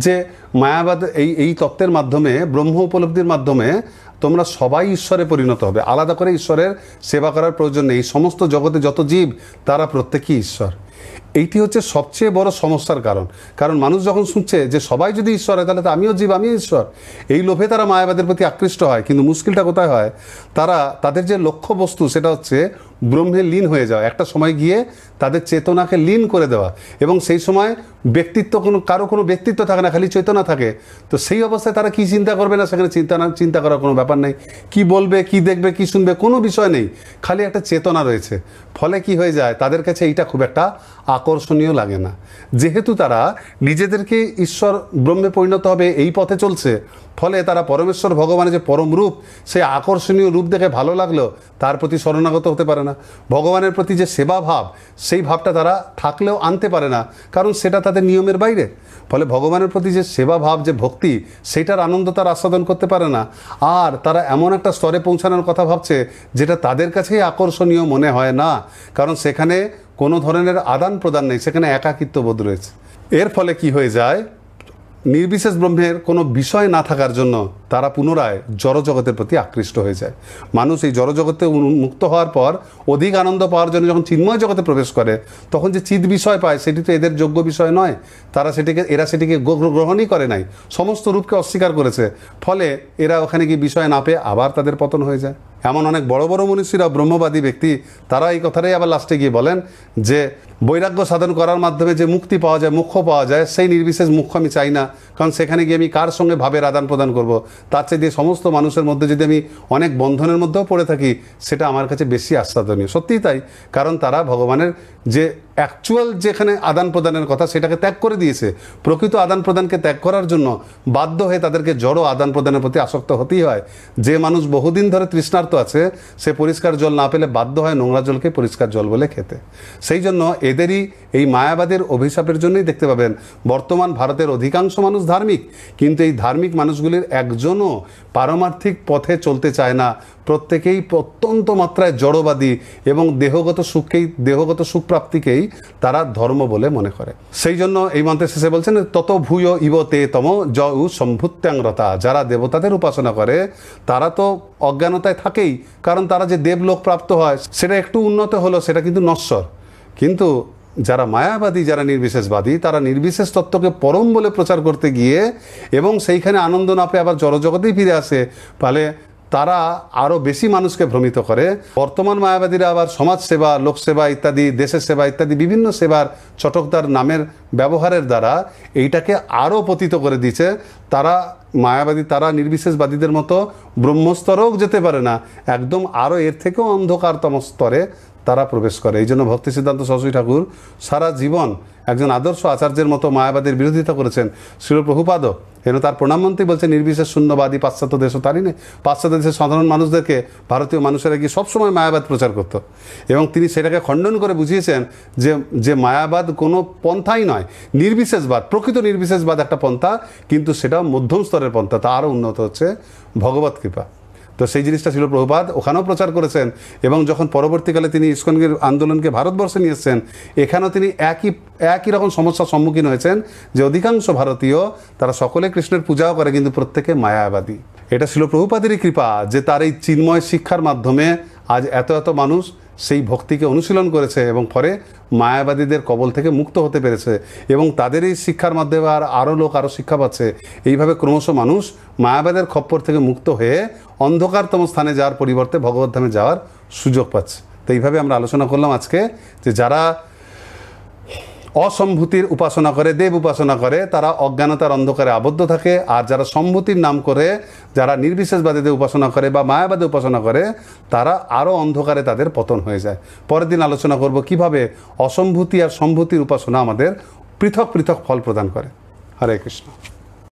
যে মায়াবাদ এই তত্ত্বের মাধ্যমে, ব্রহ্ম উপলব্ধির মাধ্যমে তোমরা সবাই ঈশ্বরে পরিণত হবে, আলাদা করে ঈশ্বরের সেবা করার প্রয়োজন নেই, সমস্ত জগতে যত জীব তারা প্রত্যেকেই ঈশ্বর। এইটি হচ্ছে সবচেয়ে বড় সমস্যার কারণ মানুষ যখন শুনছে যে সবাই যদি ঈশ্বর হয় তাহলে তো আমিও জীব, আমিও ঈশ্বর, এই লোভে তারা মায়াবাদের প্রতি আকৃষ্ট হয়। কিন্তু মুশকিলটা কোথায় হয়, তাদের যে লক্ষ্য বস্তু সেটা হচ্ছে ব্রহ্মে লীন হয়ে যাওয়া, একটা সময় গিয়ে তাদের চেতনাকে লীন করে দেওয়া। এবং সেই সময় ব্যক্তিত্ব কারো কোনো ব্যক্তিত্ব থাকে না, খালি চেতনা থাকে। তো সেই অবস্থায় তারা কি চিন্তা করবে না, সেখানে চিন্তা করার কোনো ব্যাপার নেই। কি বলবে, কি দেখবে, কি শুনবে, কোনো বিষয় নেই, খালি একটা চেতনা রয়েছে। ফলে কি হয়ে যায়, তাদের কাছে এইটা খুব একটা আকর্ষণীয় লাগে না। যেহেতু তারা নিজেদেরকে ঈশ্বর ব্রহ্মে পরিণত হবে এই পথে চলছে, ফলে তারা পরমেশ্বর ভগবানের যে পরম রূপ, সেই আকর্ষণীয় রূপ দেখে ভালো লাগলো তার প্রতি শরণাগত হতে পারে না। ভগবানের প্রতি যে সেবা ভাব, সেই ভাবটা তারা থাকলেও আনতে পারে না, কারণ সেটা তাদের নিয়মের বাইরে। ফলে ভগবানের প্রতি যে সেবা ভাব, যে ভক্তি, সেটার আনন্দ তারা আস্বাদন করতে পারে না। আর তারা এমন একটা স্তরে পৌঁছানোর কথা ভাবছে যেটা তাদের কাছেই আকর্ষণীয় মনে হয় না, কারণ সেখানে কোনো ধরনের আদান প্রদান নেই, সেখানে একাকিত্ব বোধ রয়েছে। এর ফলে কি হয়ে যায়, নির্বিশেষ ব্রহ্মের কোনো বিষয় না থাকার জন্য তারা পুনরায় জড়জগতের প্রতি আকৃষ্ট হয়ে যায়। মানুষ এই জড়জগতে মুক্ত হওয়ার পর অধিক আনন্দ পাওয়ার জন্য যখন চিন্ময় জগতে প্রবেশ করে, তখন যে চিৎ বিষয় পায় সেটি তো এদের যোগ্য বিষয় নয়। এরা সেটিকে গ্রহণই করে নাই, সমস্ত রূপকে অস্বীকার করেছে। ফলে এরা ওখানে গিয়ে বিষয় না পেয়ে আবার তাদের পতন হয়ে যায়। এমন অনেক বড় বড় মনীষীরা, ব্রহ্মবাদী ব্যক্তি, তারা এই কথাটাই আবার লাস্টে গিয়ে বলেন যে বৈরাগ্য সাধন করার মাধ্যমে যে মুক্তি পাওয়া যায়, মোক্ষ পাওয়া যায়, সেই নির্বিশেষ মোক্ষ আমি চাই না। কারণ সেখানে গিয়ে আমি কার সঙ্গে ভাবের আদান প্রদান করব, তার চেয়ে দিয়ে সমস্ত মানুষের মধ্যে যদি আমি অনেক বন্ধনের মধ্যেও পড়ে থাকি, সেটা আমার কাছে বেশি আস্বাদনীয়। সত্যিই তাই, কারণ তারা ভগবানের যে অ্যাকচুয়াল যেখানে আদান প্রদানের কথা সেটাকে ত্যাগ করে দিয়েছে। প্রকৃত আদান প্রদানকে ত্যাগ করার জন্য বাধ্য হয়ে তাদেরকে জড়ো আদান প্রদানের প্রতি আসক্ত হতেই হয়। যে মানুষ বহুদিন ধরে তৃষ্ণার্ত আছে সে পরিষ্কার জল না পেলে বাধ্য হয় নোংরা জলকে পরিষ্কার জল বলে খেতে। সেই জন্য এদেরই এই মায়াবাদের অভিশাপের জন্যই দেখতে পাবেন বর্তমান ভারতের অধিকাংশ মানুষ ধার্মিক, কিন্তু এই ধার্মিক মানুষগুলির একজনও পারমার্থিক পথে চলতে চায় না। প্রত্যেকেই অত্যন্ত মাত্রায় জড়বাদী এবং দেহগত সুখপ্রাপ্তিকেই তারা ধর্ম বলে মনে করে। সেই জন্য এই মন্ত্রের শেষে বলছেন তত ভূয় ইব তে তম জ উ সম্ভুত্যাংরতা। যারা দেবতাদের উপাসনা করে তারা তো অজ্ঞানতায় থাকেই, কারণ তারা যে দেবলোক প্রাপ্ত হয় সেটা একটু উন্নত হলো, সেটা কিন্তু নশ্বর। কিন্তু যারা মায়াবাদী, যারা নির্বিশেষবাদী, তারা নির্বিশেষ তত্ত্বকে পরম বলে প্রচার করতে গিয়ে এবং সেইখানে আনন্দ না পেয়ে আবার জড়জগতেই ফিরে আসে, ফলে তারা আরও বেশি মানুষকে ভ্রমিত করে। বর্তমান মায়াবাদীরা আবার সমাজ সেবা, লোকসেবা ইত্যাদি, দেশের সেবা ইত্যাদি বিভিন্ন সেবার চটকদার নামের ব্যবহারের দ্বারা এইটাকে আরও পতিত করে দিচ্ছে। তারা মায়াবাদী, তারা নির্বিশেষবাদীদের মতো ব্রহ্মস্তরেও যেতে পারে না, একদম আরও এর থেকেও অন্ধকারতম স্তরে তারা প্রবেশ করে। এই জন্য ভক্তি সিদ্ধান্ত সরস্বতী ঠাকুর সারা জীবন একজন আদর্শ আচার্যের মতো মায়াবাদের বিরোধিতা করেছেন। শ্রীল প্রভুপাদও এন তার প্রণামমন্ত্রী বলছে নির্বিশেষ শূন্যবাদী পাশ্চাত্য দেশ তারই নেই। পাশ্চাত্য দেশের সাধারণ মানুষদেরকে ভারতীয় মানুষেরা গিয়ে সবসময় মায়াবাদ প্রচার করত এবং তিনি সেটাকে খণ্ডন করে বুঝিয়েছেন যে মায়াবাদ কোনো পন্থাই নয়, নির্বিশেষবাদ, প্রকৃত নির্বিশেষবাদ একটা পন্থা, কিন্তু সেটা মধ্যম স্তরের পন্থা, তা আরও উন্নত হচ্ছে ভগবত কৃপা। তো সেই জিনিসটা ছিল প্রভুপাদ ওখানেও প্রচার করেছেন এবং যখন পরবর্তীকালে তিনি ইস্কনের আন্দোলনকে ভারতবর্ষে নিয়ে এসেছেন, এখানেও তিনি একই রকম সমস্যার সম্মুখীন হয়েছেন যে অধিকাংশ ভারতীয় তারা সকলে কৃষ্ণের পূজাও করে কিন্তু প্রত্যেকে মায়াবাদী। এটা ছিল প্রভুপাদেরই কৃপা যে তার এই চিন্ময় শিক্ষার মাধ্যমে আজ এত মানুষ সেই ভক্তিকে অনুশীলন করেছে এবং পরে মায়াবাদীদের কবল থেকে মুক্ত হতে পেরেছে এবং তাদের এই শিক্ষার মাধ্যমে আরও লোক আরও শিক্ষা পাচ্ছে। এইভাবে ক্রমশ মানুষ মায়াবাদের খপ্পর থেকে মুক্ত হয়ে অন্ধকারতম স্থানে যাওয়ার পরিবর্তে ভগবদ্ধামে যাওয়ার সুযোগ পাচ্ছে। তো এইভাবে আমরা আলোচনা করলাম আজকে যে যারা অসম্ভূতির উপাসনা করে, দেব উপাসনা করে, তারা অজ্ঞানতার অন্ধকারে আবদ্ধ থাকে, আর যারা সম্ভূতির নাম করে, যারা নির্বিশেষবাদীদের উপাসনা করে বা মায়াবাদী উপাসনা করে, তারা আরও অন্ধকারে তাদের পতন হয়ে যায়। পরের দিন আলোচনা করব কিভাবে অসম্ভূতি আর সম্ভূতির উপাসনা আমাদের পৃথক পৃথক ফল প্রদান করে। হরে কৃষ্ণ।